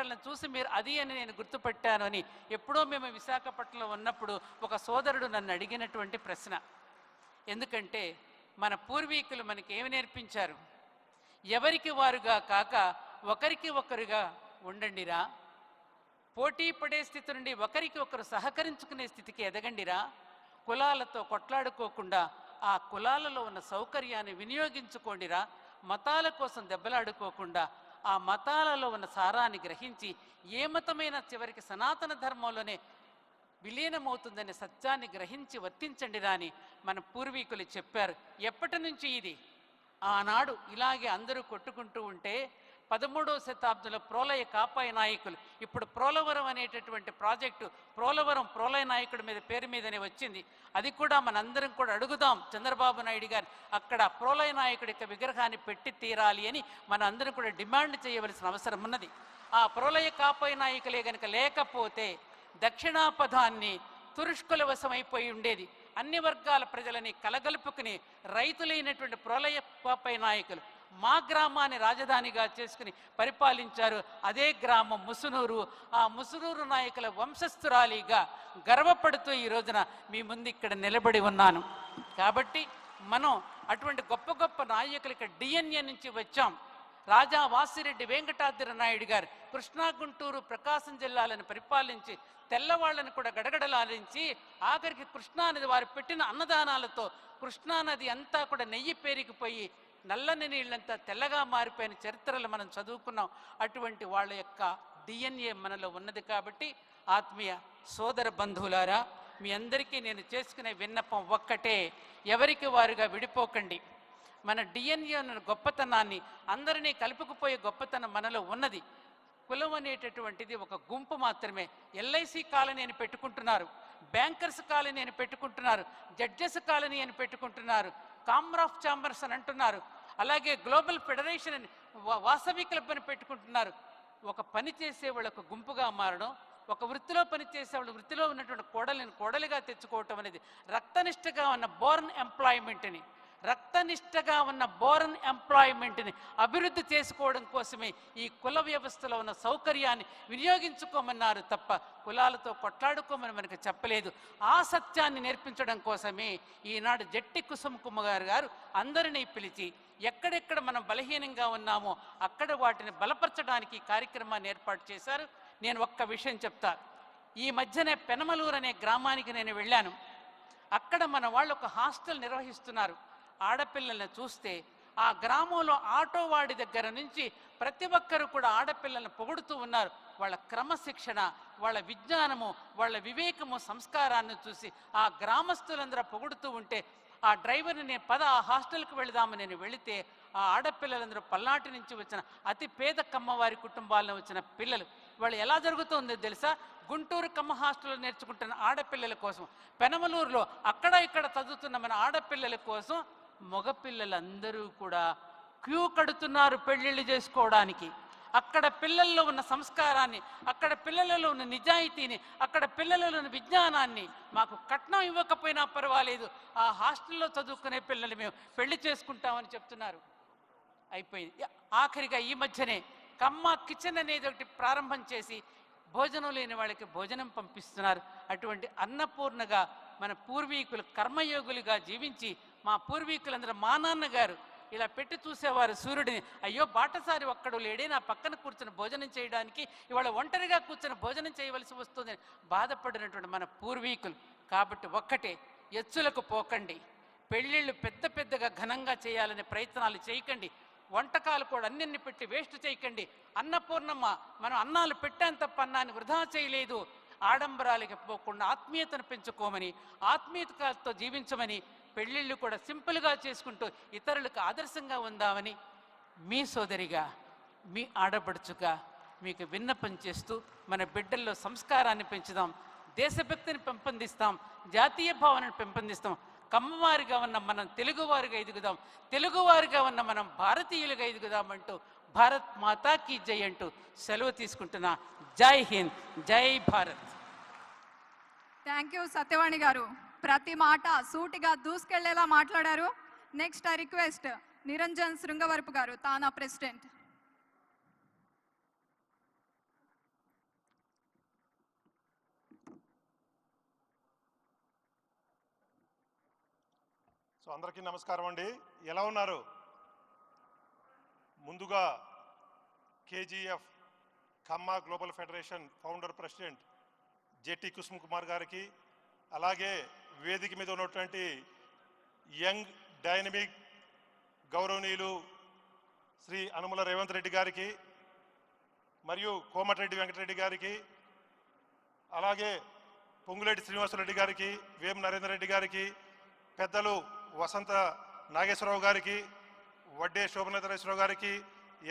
బట్టలను చూసి మీరు అది అని నేను గుర్తుపెట్టాను అని ఎప్పుడో మేము విశాఖపట్నంలో ఉన్నప్పుడు ఒక సోదరుడు నన్ను అడిగినటువంటి ప్రశ్న. ఎందుకంటే మన పూర్వీకులు మనకి ఏమి నేర్పించారు? ఎవరికి వారుగా కాక ఒకరికి ఒకరుగా ఉండండిరా, పోటీ పడే స్థితి నుండి ఒకరికి ఒకరు సహకరించుకునే స్థితికి ఎదగండిరా, కులాలతో కొట్లాడుకోకుండా ఆ కులాలలో ఉన్న సౌకర్యాన్ని వినియోగించుకోండిరా, మతాల కోసం దెబ్బలాడుకోకుండా ఆ మతాలలో ఉన్న సారాన్ని గ్రహించి ఏ మతమైన చివరికి సనాతన ధర్మంలోనే విలీనమవుతుందనే సత్యాన్ని గ్రహించి వర్తించండిరా అని మన పూర్వీకులు చెప్పారు. ఎప్పటి నుంచి ఇది? ఆనాడు ఇలాగే అందరూ కొట్టుకుంటూ ఉంటే 13వ శతాబ్దంలో ప్రోలయ కాపాయ నాయకులు, ఇప్పుడు ప్రోలవరం అనేటటువంటి ప్రాజెక్టు ప్రోలయ నాయకుడి మీద పేరు మీదనే వచ్చింది. అది కూడా మనందరం కూడా అడుగుదాం చంద్రబాబు నాయుడు గారు, అక్కడ ప్రోలయ నాయకుడి యొక్క విగ్రహాన్ని పెట్టి తీరాలి అని మన అందరం కూడా డిమాండ్ చేయవలసిన అవసరం ఉన్నది. ఆ ప్రోలయ కాపాయ నాయకులే కనుక లేకపోతే దక్షిణాపథాన్ని తురుష్కుల వశమైపోయి ఉండేది. అన్ని వర్గాల ప్రజలని కలగలుపుకుని రైతులైనటువంటి ప్రోలయ కాపాయ నాయకులు మా గ్రామాన్ని రాజధానిగా చేసుకుని పరిపాలించారు. అదే గ్రామం ముసునూరు. ఆ ముసునూరు నాయకుల వంశస్థురాలిగా గర్వపడుతూ ఈ రోజున మీ ముందు ఇక్కడ నిలబడి ఉన్నాను. కాబట్టి మనం అటువంటి గొప్ప గొప్ప నాయకులకి డిఎన్ఏ నుంచి వచ్చాం. రాజా వాసిరెడ్డి వెంకటాద్రి నాయుడు గారు కృష్ణా, గుంటూరు, ప్రకాశం జిల్లాలను పరిపాలించి తెల్లవాళ్లను కూడా గడగడలాడించి ఆఖరికి కృష్ణానది వారు పెట్టిన అన్నదానాలతో కృష్ణానది అంతా కూడా నెయ్యి పేరుకుపోయి నల్లని నీళ్ళంతా తెల్లగా మారిపోయిన చరిత్రలు మనం చదువుకున్నాం. అటువంటి వాళ్ళ యొక్క డిఎన్ఏ మనలో ఉన్నది. కాబట్టి ఆత్మీయ సోదర బంధువులారా, మీ అందరికీ నేను చేసుకునే విన్నపం ఒక్కటే, ఎవరికి వారుగా విడిపోకండి. మన డిఎన్ఏ ఉన్న గొప్పతనాన్ని అందరినీ కలుపుకుపోయే గొప్పతనం మనలో ఉన్నది. కులం అనేటటువంటిది ఒక గుంపు మాత్రమే. ఎల్ఐసి కాలనీ అని పెట్టుకుంటున్నారు, బ్యాంకర్స్ కాలనీ అని పెట్టుకుంటున్నారు, జడ్జెస్ కాలనీ అని పెట్టుకుంటున్నారు, కామర్ ఆఫ్ ఛాంబర్స్ అని అంటున్నారు, అలాగే గ్లోబల్ ఫెడరేషన్ అని వాసవి క్లబ్ అని పెట్టుకుంటున్నారు. ఒక పని చేసేవాళ్ళు ఒక గుంపుగా మారడం, ఒక వృత్తిలో పనిచేసేవాళ్ళు వృత్తిలో ఉన్నటువంటి కోడలిగా తెచ్చుకోవటం అనేది రక్తనిష్టగా ఉన్న బోర్న్ ఎంప్లాయ్మెంట్ని అభివృద్ధి చేసుకోవడం కోసమే ఈ కుల వ్యవస్థలో ఉన్న సౌకర్యాన్ని వినియోగించుకోమన్నారు తప్ప కులాలతో కొట్లాడుకోమని మనకు చెప్పలేదు. ఆ సత్యాన్ని నేర్పించడం కోసమే ఈనాడు జట్టి కుసుమ్ కుమార్ గారు అందరినీ పిలిచి ఎక్కడెక్కడ మనం బలహీనంగా ఉన్నామో అక్కడ వాటిని బలపరచడానికి కార్యక్రమాన్ని ఏర్పాటు చేశారు. నేను ఒక్క విషయం చెప్తా. ఈ మధ్యనే పెనమలూరు అనే గ్రామానికి నేను వెళ్ళాను. అక్కడ మన వాళ్ళు ఒక హాస్టల్ నిర్వహిస్తున్నారు. ఆడపిల్లల్ని చూస్తే ఆ గ్రామంలో ఆటో వాడి దగ్గర నుంచి ప్రతి ఒక్కరు కూడా ఆడపిల్లల్ని పొగుడుతూ ఉన్నారు. వాళ్ళ క్రమశిక్షణ, వాళ్ళ విజ్ఞానము, వాళ్ళ వివేకము, సంస్కారాన్ని చూసి ఆ గ్రామస్తులందరూ పొగుడుతూ ఉంటే ఆ డ్రైవర్ని నేను ఆ హాస్టల్కి వెళదామని నేను వెళితే ఆ ఆడపిల్లలందరూ పల్నాటి నుంచి వచ్చిన అతి పేద కమ్మవారి కుటుంబాలను వచ్చిన పిల్లలు. వాళ్ళు ఎలా జరుగుతుందో తెలుసా? గుంటూరు కమ్మ హాస్టల్లో నేర్చుకుంటున్న ఆడపిల్లల కోసం, పెనమలూరులో అక్కడ ఇక్కడ చదువుతున్న మన ఆడపిల్లల కోసం మగపిల్లలందరూ కూడా క్యూ కడుతున్నారు పెళ్ళిళ్ళు చేసుకోవడానికి. అక్కడ పిల్లల్లో ఉన్న సంస్కారాన్ని, అక్కడ పిల్లలలో ఉన్న నిజాయితీని, అక్కడ పిల్లలలో ఉన్న విజ్ఞానాన్ని మాకు కట్నం ఇవ్వకపోయినా పర్వాలేదు, ఆ హాస్టల్లో చదువుకునే పిల్లలు మేము పెళ్లి చేసుకుంటామని చెప్తున్నారు. అయిపోయింది. ఆఖరిగా ఈ మధ్యనే కమ్మ కిచెన్ అనేది ఒకటి ప్రారంభం చేసి భోజనం లేని వాళ్ళకి భోజనం పంపిస్తున్నారు. అటువంటి అన్నపూర్ణగా మన పూర్వీకులు కర్మయోగులుగా జీవించి, మా పూర్వీకులందరూ మా నాన్నగారు ఇలా పెట్టి చూసేవారు సూర్యుడిని. అయ్యో బాటసారి ఒక్కడు లేడే నా పక్కన కూర్చొని భోజనం చేయడానికి, ఇవాళ ఒంటరిగా కూర్చొని భోజనం చేయవలసి వస్తుందని బాధపడినటువంటి మన పూర్వీకులు. కాబట్టి ఒక్కటే, ఎచ్చులకు పోకండి, పెళ్ళిళ్ళు పెద్ద పెద్దగా ఘనంగా చేయాలనే ప్రయత్నాలు చేయకండి, వంటకాలు కూడా అన్నిన్ని పెట్టి వేస్ట్ చేయకండి. అన్నపూర్ణమ్మ మనం అన్నాలు పెట్టాను తప్ప అన్నాన్ని వృధా చేయలేదు. ఆడంబరాలకి పోకుండా ఆత్మీయతను పెంచుకోమని, ఆత్మీయతతో జీవించమని, పెళ్ళిళ్ళు కూడా సింపుల్గా చేసుకుంటూ ఇతరులకు ఆదర్శంగా ఉందామని మీ సోదరిగా, మీ ఆడపడుచుగా మీకు విన్నపం చేస్తూ మన బిడ్డల్లో సంస్కారాన్ని పెంచుదాం, దేశభక్తిని పెంపొందిస్తాం, జాతీయ భావనను పెంపొందిస్తాం. కమ్మవారిగా ఉన్న మనం తెలుగువారిగా ఎదుగుదాం, తెలుగువారిగా ఉన్న మనం భారతీయులుగా ఎదుగుదామంటూ భారత్ మాతాకి జై అంటూ సెలవు తీసుకుంటున్నా. జై హింద్, జై భారత్. థ్యాంక్ యూ సత్యవాణి గారు. ప్రతి మాట సూటిగా దూసుకెళ్లేలా మాట్లాడారు. Next I request Niranjan Srungavarapu గారు, తానా ప్రెసిడెంట్. సో అందరికీ నమస్కారం అండి. ఎలా ఉన్నారు? ముందుగా KGF Kamma global federation founder president Jetti Kusum Kumar గారికి, అలాగే వేదిక మీద ఉన్నటువంటి యంగ్ డైనమిక్ గౌరవనీయులు శ్రీ అనుముల రేవంత్ రెడ్డి గారికి, మరియు కోమటిరెడ్డి వెంకటరెడ్డి గారికి, అలాగే పొంగులేటి శ్రీనివాసరెడ్డి గారికి, వేం నరేందర్ రెడ్డి గారికి, పెద్దలు వసంత నాగేశ్వరరావు గారికి, వడ్డే శోభనేశ్వరరావు గారికి,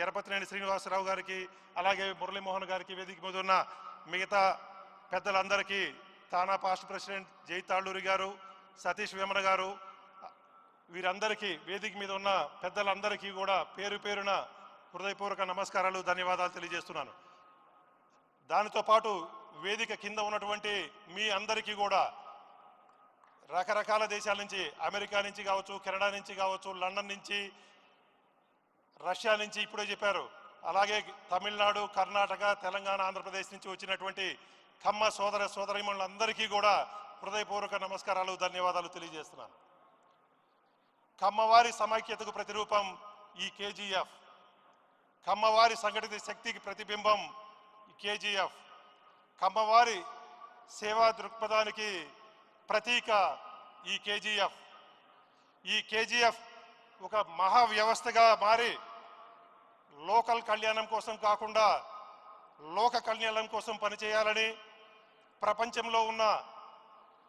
ఎరపతినేని శ్రీనివాసరావు గారికి, అలాగే మురళీమోహన్ గారికి, వేదిక మీద ఉన్న మిగతా పెద్దలందరికీ, తానా పాస్ట్ ప్రెసిడెంట్ జై తాళ్ళూరి గారు, సతీష్ వేమన గారు, వీరందరికీ, వేదిక మీద ఉన్న పెద్దలందరికీ కూడా పేరు పేరున హృదయపూర్వక నమస్కారాలు, ధన్యవాదాలు తెలియజేస్తున్నాను. దానితో పాటు వేదిక కింద ఉన్నటువంటి మీ అందరికీ కూడా రకరకాల దేశాల నుంచి, అమెరికా నుంచి కావచ్చు, కెనడా నుంచి కావచ్చు, లండన్ నుంచి, రష్యా నుంచి ఇప్పుడే చెప్పారు, అలాగే తమిళనాడు, కర్ణాటక, తెలంగాణ, ఆంధ్రప్రదేశ్ నుంచి వచ్చినటువంటి ఖమ్మ సోదర సోదరీమణులందరికీ కూడా హృదయపూర్వక నమస్కారాలు, ధన్యవాదాలు తెలియజేస్తున్నాను. కమ్మవారి సమైక్యతకు ప్రతిరూపం ఈ కేజీఎఫ్, కమ్మవారి సంఘటిత శక్తికి ప్రతిబింబం ఈ కేజీఎఫ్, కమ్మవారి సేవా దృక్పథానికి ప్రతీక ఈ కేజీఎఫ్. ఈ కేజీఎఫ్ ఒక మహా వ్యవస్థగా మారి లోకల్ కళ్యాణం కోసం కాకుండా లోక కళ్యాణం కోసం పనిచేయాలని, ప్రపంచంలో ఉన్న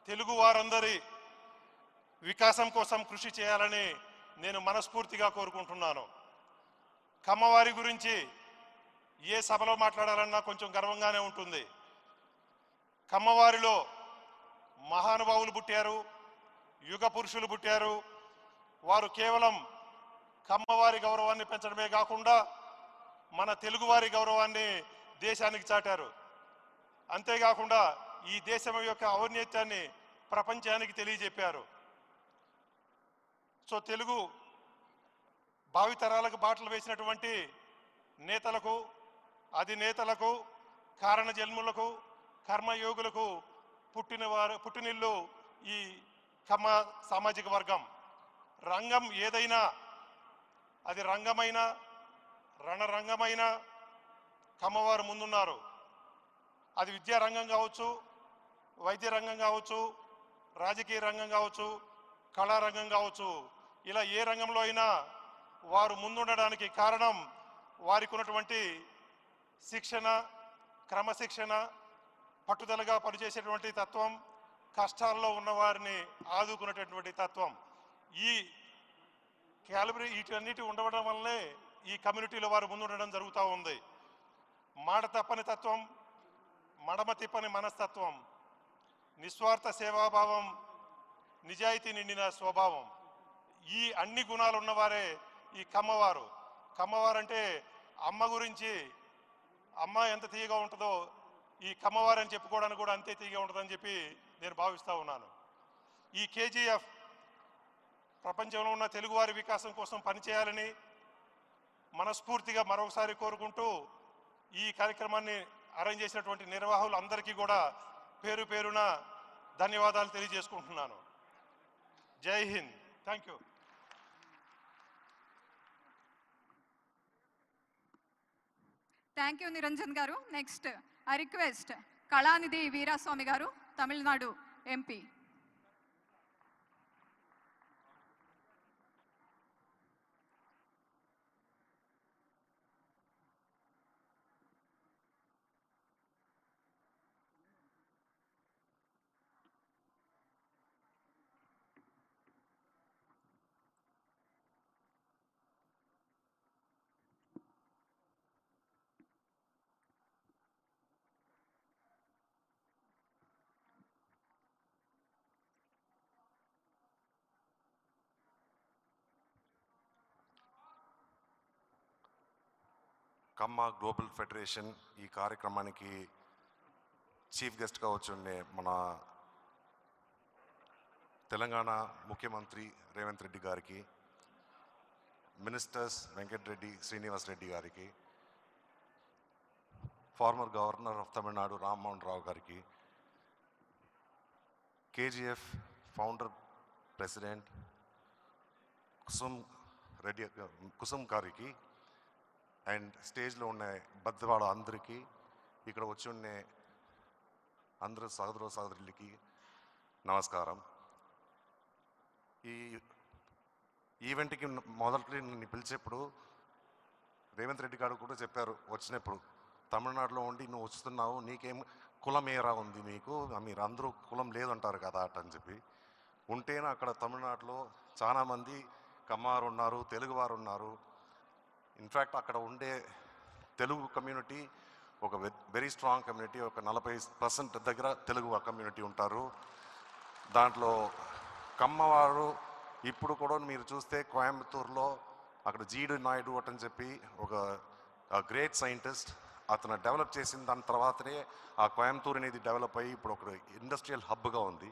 తెలుగు వారందరి వికాసం కోసం కృషి చేయాలని నేను మనస్ఫూర్తిగా కోరుకుంటున్నాను. కమ్మవారి గురించి ఏ సభలో మాట్లాడాలన్నా కొంచెం గర్వంగానే ఉంటుంది. కమ్మవారిలో మహానుభావులు పుట్టారు, యుగ పురుషులు పుట్టారు. వారు కేవలం కమ్మవారి గౌరవాన్ని పెంచడమే కాకుండా మన తెలుగువారి గౌరవాన్ని దేశానికి చాటారు. అంతేకాకుండా ఈ దేశం యొక్క ఔన్నత్యాన్ని ప్రపంచానికి తెలియజెప్పారు. సో తెలుగు భావితరాలకు బాటలు వేసినటువంటి నేతలకు, అధినేతలకు, కారణ జన్ములకు, కర్మయోగులకు పుట్టినిల్లు ఈ కమ్మ సామాజిక వర్గం. రంగం ఏదైనా, అది రంగమైన రణరంగమైన కమ్మవారు ముందున్నారు. అది విద్యారంగం కావచ్చు, వైద్య రంగం కావచ్చు, రాజకీయ రంగం కావచ్చు, కళారంగం కావచ్చు, ఇలా ఏ రంగంలో అయినా వారు ముందుండడానికి కారణం వారికి ఉన్నటువంటి శిక్షణ, క్రమశిక్షణ, పట్టుదలగా పనిచేసేటువంటి తత్వం, కష్టాల్లో ఉన్నవారిని ఆదుకునేటటువంటి తత్వం. ఈ క్యాలిబరీ వీటన్నిటి ఉండడం వల్లనే ఈ కమ్యూనిటీలో వారు ముందుండడం జరుగుతూ ఉంది. మాట తప్పని తత్వం, మడమ తిప్పని మనస్తత్వం, నిస్వార్థ సేవాభావం, నిజాయితీ నిండిన స్వభావం, ఈ అన్ని గుణాలు ఉన్నవారే ఈ కమ్మవారు. కమ్మవారంటే అమ్మ గురించి, అమ్మ ఎంత తీయగా ఉంటుందో ఈ కమ్మవారని చెప్పుకోవడానికి కూడా అంతే తీయగా ఉంటుందని చెప్పి నేను భావిస్తూ ఉన్నాను. ఈ కేజీఎఫ్ ప్రపంచంలో ఉన్న తెలుగువారి వికాసం కోసం పనిచేయాలని మనస్ఫూర్తిగా మరొకసారి కోరుకుంటూ, ఈ కార్యక్రమాన్ని అరేంజ్ చేసినటువంటి నిర్వాహకులు అందరికీ కూడా పేరు పేరున ధన్యవాదాలు తెలియజేసుకుంటున్నాను. జై Hind. Thank you. Thank you Niranjan గారు. Next I request Kalanithi Veeraswamy గారు, తమిళనాడు ఎంపీ. కమ్మ గ్లోబల్ ఫెడరేషన్ ఈ కార్యక్రమానికి చీఫ్ గెస్ట్గా వచ్చి మన తెలంగాణ ముఖ్యమంత్రి రేవంత్ రెడ్డి గారికి, మినిస్టర్స్ వెంకటరెడ్డి శ్రీనివాస్ రెడ్డి గారికి, former governor of Tamil Nadu Rammohan Rao గారికి, KGF founder president Reddy Kusum గారికి అండ్ స్టేజ్లో ఉన్న బద్దవాళ్ళ అందరికీ, ఇక్కడ వచ్చి ఉండే అందరూ సహోదర సహోదరులకి నమస్కారం. ఈ ఈవెంట్కి మొదటి నన్ను పిలిచేప్పుడు రేవంత్ రెడ్డి గారు కూడా చెప్పారు వచ్చినప్పుడు, తమిళనాడులో ఉండి నువ్వు వస్తున్నావు, నీకేం కులం ఏరా ఉంది మీకు, మీరు అందరూ కులం లేదంటారు కదా అని చెప్పి. ఉంటేనే అక్కడ తమిళనాడులో చాలామంది కమ్మారు ఉన్నారు, తెలుగువారు ఉన్నారు. ఇన్ఫ్యాక్ట్ అక్కడ ఉండే తెలుగు కమ్యూనిటీ ఒక వెరీ స్ట్రాంగ్ కమ్యూనిటీ. ఒక 40% దగ్గర తెలుగు కమ్యూనిటీ ఉంటారు. దాంట్లో కమ్మవారు ఇప్పుడు కూడా మీరు చూస్తే కోయంబత్తూరులో అక్కడ జీడి నాయుడు అని చెప్పి ఒక గ్రేట్ సైంటిస్ట్, అతను డెవలప్ చేసిన దాని తర్వాతనే ఆ కోయంబత్తూరు అనేది డెవలప్ అయ్యి ఇప్పుడు ఒక ఇండస్ట్రియల్ హబ్గా ఉంది.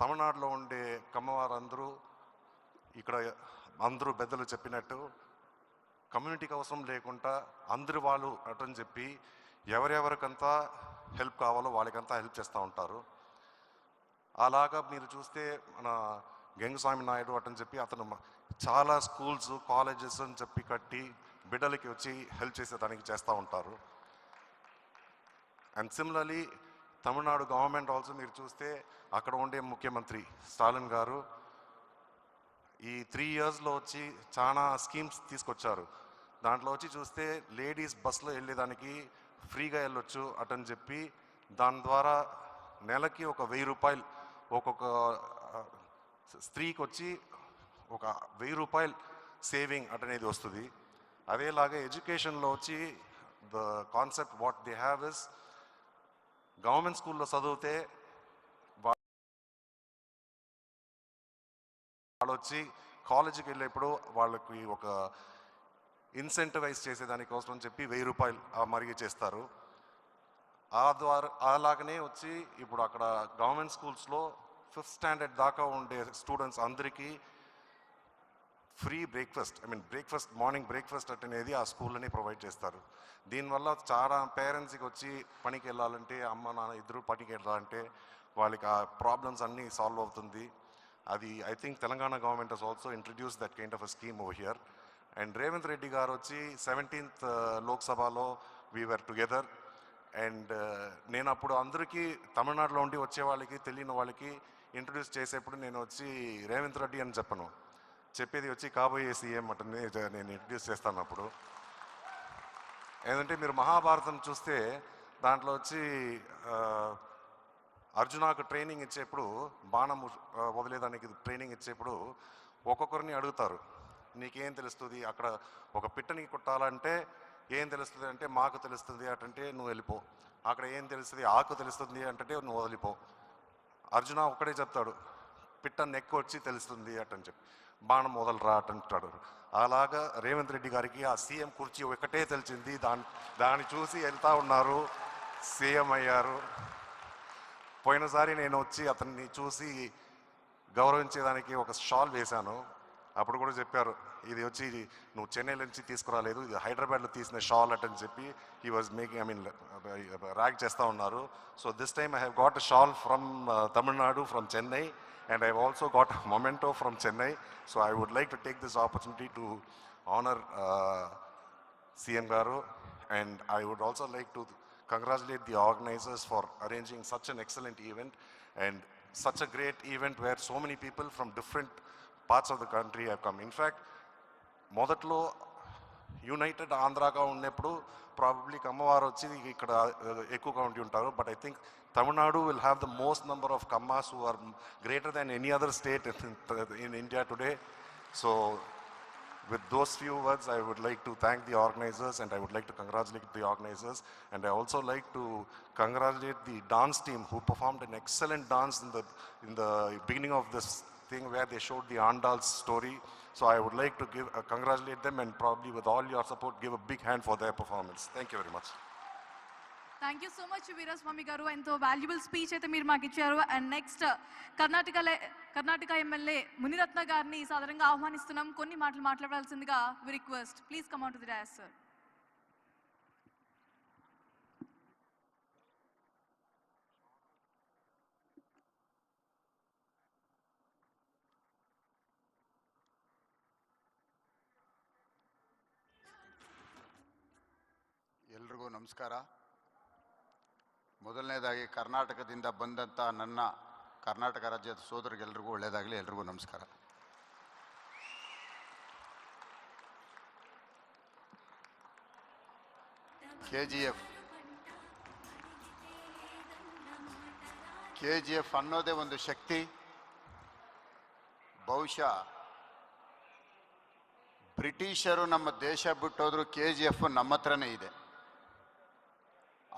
తమిళనాడులో ఉండే కమ్మవారు అందరూ ఇక్కడ అందరూ పెద్దలు చెప్పినట్టు కమ్యూనిటీకి అవసరం లేకుండా అందరు వాళ్ళు అటని చెప్పి ఎవరెవరికంతా హెల్ప్ కావాలో వాళ్ళకంతా హెల్ప్ చేస్తూ ఉంటారు. అలాగా మీరు చూస్తే మన గంగస్వామి నాయుడు అటని చెప్పి అతను చాలా స్కూల్స్ కాలేజెస్ అని చెప్పి కట్టి బిడ్డలకి వచ్చి హెల్ప్ చేసేదానికి చేస్తూ ఉంటారు. And similarly Tamil Nadu government also మీరు చూస్తే అక్కడ ఉండే ముఖ్యమంత్రి స్టాలిన్ గారు ఈ 3 yearsలో వచ్చి చాలా స్కీమ్స్ తీసుకొచ్చారు. దాంట్లో వచ్చి చూస్తే లేడీస్ బస్సులో వెళ్ళేదానికి ఫ్రీగా వెళ్ళొచ్చు అటని చెప్పి దాని ద్వారా నెలకి ఒక 1000 రూపాయలు ఒక్కొక్క స్త్రీకి వచ్చి ఒక 1000 రూపాయలు సేవింగ్ అటనేది వస్తుంది. అదేలాగా ఎడ్యుకేషన్లో వచ్చి the concept what they have is government స్కూల్లో చదివితే వాళ్ళు వచ్చి కాలేజీకి వెళ్ళేప్పుడు వాళ్ళకి ఒక ఇన్సెంటివైజ్ చేసేదానికోసం అని చెప్పి 1000 రూపాయలు మరిగి చేస్తారు. ఆ ద్వారా అలాగనే వచ్చి ఇప్పుడు అక్కడ గవర్నమెంట్ స్కూల్స్లో 5th standard దాకా ఉండే స్టూడెంట్స్ అందరికీ ఫ్రీ బ్రేక్ఫాస్ట్, మార్నింగ్ బ్రేక్ఫాస్ట్ అనేది ఆ స్కూల్లోనే ప్రొవైడ్ చేస్తారు. దీనివల్ల చాలా పేరెంట్స్కి వచ్చి పనికి వెళ్ళాలంటే అమ్మ నాన్న ఇద్దరు పనికి వెళ్ళాలంటే వాళ్ళకి ఆ ప్రాబ్లమ్స్ అన్నీ సాల్వ్ అవుతుంది. అది I think Telangana government has also introduce that kind of a scheme over here. And Revanth Reddy గారు వచ్చి 17th లోక్సభలో వీఆర్ టుగెదర్. అండ్ నేను అప్పుడు అందరికీ తమిళనాడులో ఉండి వచ్చే వాళ్ళకి తెలియని వాళ్ళకి ఇంట్రడ్యూస్ చేసేప్పుడు నేను వచ్చి రేవంత్ రెడ్డి అని చెప్పను, చెప్పేది వచ్చి కాబోయే సీఎం అంటే నేను ఇంట్రడ్యూస్ చేస్తాను. అప్పుడు ఏంటంటే మీరు మహాభారతం చూస్తే దాంట్లో వచ్చి అర్జునాకు ట్రైనింగ్ ఇచ్చేప్పుడు బాణం వదిలేదానికి ట్రైనింగ్ ఇచ్చేప్పుడు ఒక్కొక్కరిని అడుగుతారు, నీకేం తెలుస్తుంది, అక్కడ ఒక పిట్టని కొట్టాలంటే ఏం తెలుస్తుంది అంటే మాకు తెలుస్తుంది అంటే నువ్వు వెళ్ళిపో, అక్కడ ఏం తెలుస్తుంది ఆకు తెలుస్తుంది అంటే నువ్వు వదిలిపో. అర్జున ఒక్కడే చెప్తాడు పిట్ట నెక్కు వచ్చి తెలుస్తుంది అటని చెప్పి బాణం వదలరా అంటాడు. అలాగా రేవంత్ రెడ్డి గారికి ఆ సీఎం కుర్చీ ఒకటే తెలిసింది, దాన్ని చూసి వెళ్తూ ఉన్నారు, సీఎం అయ్యారు. పోయినసారి నేను వచ్చి అతన్ని చూసి గౌరవించేదానికి ఒక షాల్ వేశాను. అప్పుడు కూడా చెప్పారు ఇది వచ్చి నువ్వు చెన్నై నుంచి తీసుకురాలేదు, ఇది హైదరాబాద్లో తీసిన షాల్ అటని చెప్పి హీ వాజ్ మేకింగ్ ర్యాగ్ చేస్తూ ఉన్నారు. So this time I have got a shawl from Tamil Nadu, from Chennai, and I've also got a memento from Chennai. So I would like to take this opportunity to honor CM Garu, and I would also like to congratulate the organizers for arranging such an excellent event and such a great event where so many people from different parts of the country have come. In fact, మొదట్లో United ఆంధ్రాగా ఉన్నప్పుడు probably కమ్మవారు వచ్చి ఇక్కడ ఎక్కువగా ఉండి ఉంటారు. But I think Tamil Nadu will have the most number of Kammas who are greater than any other state in India today. So with those few words, I would like to thank the organizers and I would like to congratulate the organizers. And I also like to congratulate the dance team who performed an excellent dance in the beginning of this thing where they showed the Andal's story. So I would like to congratulate them and probably with all your support give a big hand for their performance. Thank you very much. Thank you so much Veeraswamy గారు, ఎంతో valuable speech అయితే మీరు మాకు ఇచ్చారు. And next Karnataka MLA Munirathna గారిని సాధారణంగా ఆహ్వానిస్తున్నాం. కొన్ని మాటలు మాట్లాడాల్సిందిగా we request. Please come on to the dais sir. ಎಲ್ರಿಗೂ ನಮಸ್ಕಾರ. ಮೊದಲನೇದಾಗಿ ಕರ್ನಾಟಕದಿಂದ ಬಂದಂಥ ನನ್ನ ಕರ್ನಾಟಕ ರಾಜ್ಯದ ಸೋದರಿಗೆಲ್ರಿಗೂ ಒಳ್ಳೆಯದಾಗಲಿ. ಎಲ್ರಿಗೂ ನಮಸ್ಕಾರ. KGF ಅನ್ನೋದೇ ಒಂದು ಶಕ್ತಿ. ಬಹುಶಃ ಬ್ರಿಟಿಷರು ನಮ್ಮ ದೇಶ ಬಿಟ್ಟೋದ್ರು KGF ನಮ್ಮ ಹತ್ರನೇ ಇದೆ.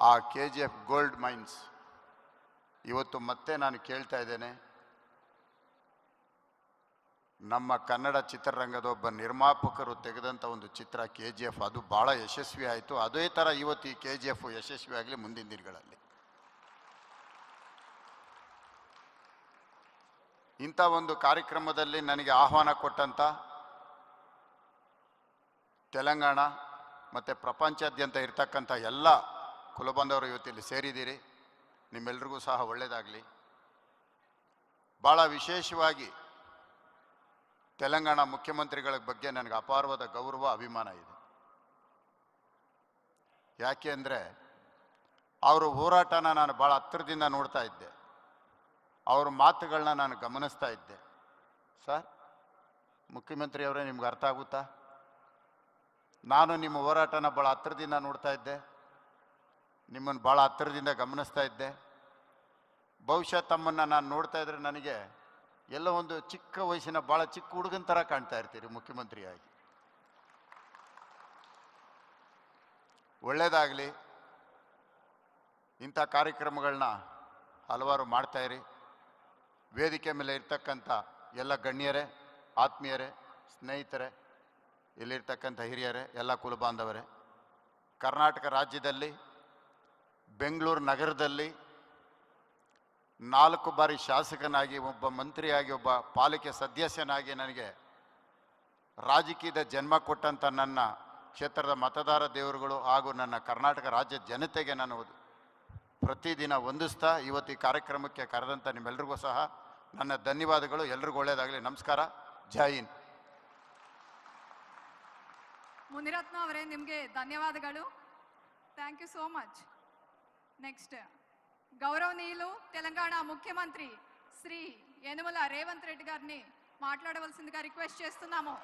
ಆ KGF ಗೋಲ್ಡ್ ಮೈನ್ಸ್ ಇವತ್ತು ಮತ್ತೆ ನಾನು ಕೇಳ್ತಾ ಇದ್ದೇನೆ, ನಮ್ಮ ಕನ್ನಡ ಚಿತ್ರರಂಗದ ಒಬ್ಬ ನಿರ್ಮಾಪಕರು ತೆಗೆದಂಥ ಒಂದು ಚಿತ್ರ KGF, ಅದು ಭಾಳ ಯಶಸ್ವಿ ಆಯಿತು. ಅದೇ ಥರ ಇವತ್ತು ಈ KGF ಯಶಸ್ವಿ ಆಗಲಿ ಮುಂದಿನ ದಿನಗಳಲ್ಲಿ. ಇಂಥ ಒಂದು ಕಾರ್ಯಕ್ರಮದಲ್ಲಿ ನನಗೆ ಆಹ್ವಾನ ಕೊಟ್ಟಂಥ ತೆಲಂಗಾಣ ಮತ್ತು ಪ್ರಪಂಚಾದ್ಯಂತ ಇರ್ತಕ್ಕಂಥ ಎಲ್ಲ ಕುಲಬಂಧವರು ಇವತ್ತಿಲ್ಲಿ ಸೇರಿದ್ದೀರಿ. ನಿಮ್ಮೆಲ್ರಿಗೂ ಸಹ ಒಳ್ಳೆಯದಾಗಲಿ. ಭಾಳ ವಿಶೇಷವಾಗಿ ತೆಲಂಗಾಣ ಮುಖ್ಯಮಂತ್ರಿಗಳ ಬಗ್ಗೆ ನನಗೆ ಅಪಾರವಾದ ಗೌರವ, ಅಭಿಮಾನ ಇದೆ. ಯಾಕೆ ಅಂದರೆ ಅವರ ಹೋರಾಟನ ನಾನು ಭಾಳ ಹತ್ತಿರದಿಂದ ನೋಡ್ತಾ ಇದ್ದೆ, ಅವ್ರ ಮಾತುಗಳನ್ನ ನಾನು ಗಮನಿಸ್ತಾ ಇದ್ದೆ. ಸರ್ ಮುಖ್ಯಮಂತ್ರಿಯವರೇ, ನಿಮ್ಗೆ ಅರ್ಥ ಆಗುತ್ತಾ? ನಾನು ನಿಮ್ಮ ಹೋರಾಟನ ಭಾಳ ಹತ್ತಿರದಿಂದ ನೋಡ್ತಾ ಇದ್ದೆ, ನಿಮ್ಮನ್ನು ಭಾಳ ಹತ್ತಿರದಿಂದ ಗಮನಿಸ್ತಾ ಇದ್ದೆ. ಬಹುಶಃ ತಮ್ಮನ್ನು ನಾನು ನೋಡ್ತಾ ಇದ್ರೆ ನನಗೆ ಎಲ್ಲ ಒಂದು ಚಿಕ್ಕ ವಯಸ್ಸಿನ ಭಾಳ ಚಿಕ್ಕ ಹುಡುಗನ ಥರ ಕಾಣ್ತಾ ಇರ್ತೀರಿ ಮುಖ್ಯಮಂತ್ರಿಯಾಗಿ. ಒಳ್ಳೆಯದಾಗಲಿ. ಇಂಥ ಕಾರ್ಯಕ್ರಮಗಳನ್ನ ಹಲವಾರು ಮಾಡ್ತಾಯಿರಿ. ವೇದಿಕೆ ಮೇಲೆ ಇರ್ತಕ್ಕಂಥ ಎಲ್ಲ ಗಣ್ಯರೇ, ಆತ್ಮೀಯರೇ, ಸ್ನೇಹಿತರೆ, ಇಲ್ಲಿರ್ತಕ್ಕಂಥ ಹಿರಿಯರೇ, ಎಲ್ಲ ಕುಲಬಾಂಧವರೇ, ಕರ್ನಾಟಕ ರಾಜ್ಯದಲ್ಲಿ ಬೆಂಗಳೂರು ನಗರದಲ್ಲಿ 4 ಬಾರಿ ಶಾಸಕನಾಗಿ, ಒಬ್ಬ ಮಂತ್ರಿಯಾಗಿ, ಒಬ್ಬ ಪಾಲಿಕೆ ಸದಸ್ಯನಾಗಿ ನನಗೆ ರಾಜಕೀಯದ ಜನ್ಮ ಕೊಟ್ಟಂಥ ನನ್ನ ಕ್ಷೇತ್ರದ ಮತದಾರ ದೇವರುಗಳು ಹಾಗೂ ನನ್ನ ಕರ್ನಾಟಕ ರಾಜ್ಯದ ಜನತೆಗೆ ನಾನು ಪ್ರತಿದಿನ ವಂದಿಸ್ತಾ ಇವತ್ತು ಈ ಕಾರ್ಯಕ್ರಮಕ್ಕೆ ಕರೆದಂಥ ನಿಮ್ಮೆಲ್ರಿಗೂ ಸಹ ನನ್ನ ಧನ್ಯವಾದಗಳು. ಎಲ್ರಿಗೂ ಒಳ್ಳೆಯದಾಗಲಿ. ನಮಸ್ಕಾರ. ಜೈ ಹಿಂದ್. ಮುನಿರತ್ನ ಅವರೇ, ನಿಮಗೆ ಧನ್ಯವಾದಗಳು. Thank you so much. Next గౌరవనీయులు తెలంగాణ ముఖ్యమంత్రి శ్రీ యనుమల రేవంత్ రెడ్డి గారిని మాట్లాడవలసిందిగా రిక్వెస్ట్ చేస్తున్నాము.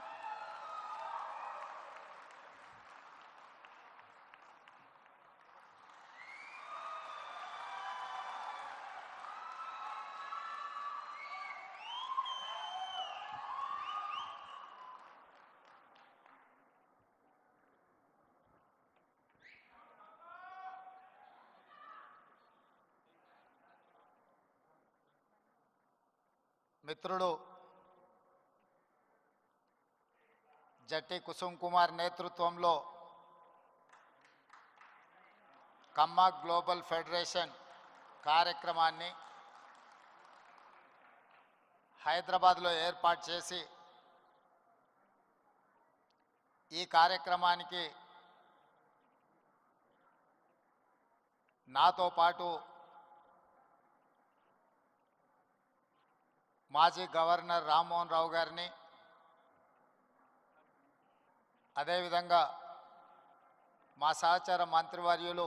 మిత్రుడు జట్టి కుసుమ్ కుమార్ నేతృత్వంలో కమ్మ గ్లోబల్ ఫెడరేషన్ కార్యక్రమాన్ని హైదరాబాద్లో ఏర్పాటు చేసి ఈ కార్యక్రమానికి నాతో పాటు మాజీ గవర్నర్ రామ్మోహన్ రావు గారిని, అదేవిధంగా మా సహచర మంత్రివర్యులు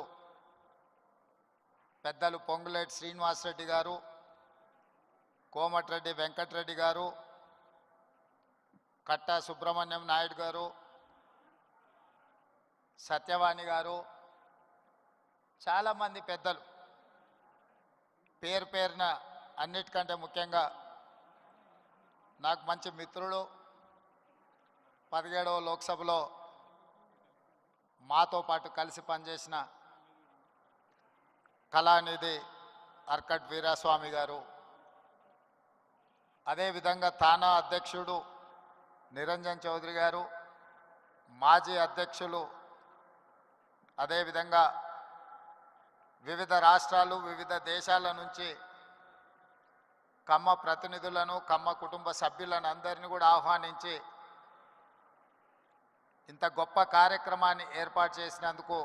పెద్దలు పొంగులేటి శ్రీనివాసరెడ్డి గారు, కోమటిరెడ్డి వెంకటరెడ్డి గారు, కట్టా సుబ్రహ్మణ్యం నాయుడు గారు, సత్యవాణి గారు, చాలామంది పెద్దలు, పేరు పేరున అన్నిటికంటే ముఖ్యంగా నాకు మంచి మిత్రుడు, 17వ లోక్సభలో మాతో పాటు కలిసి పనిచేసిన కళానిధి అర్కట్ వీరాస్వామి గారు, అదేవిధంగా తానా అధ్యక్షుడు నిరంజన్ చౌదరి గారు, మాజీ అధ్యక్షులు, అదేవిధంగా వివిధ రాష్ట్రాలు, వివిధ దేశాల నుంచి కమ్మ ప్రతినిధులను, కమ్మ కుటుంబ సభ్యులను అందరినీ కూడా ఆహ్వానించి ఇంత గొప్ప కార్యక్రమాన్ని ఏర్పాటు చేసినందుకు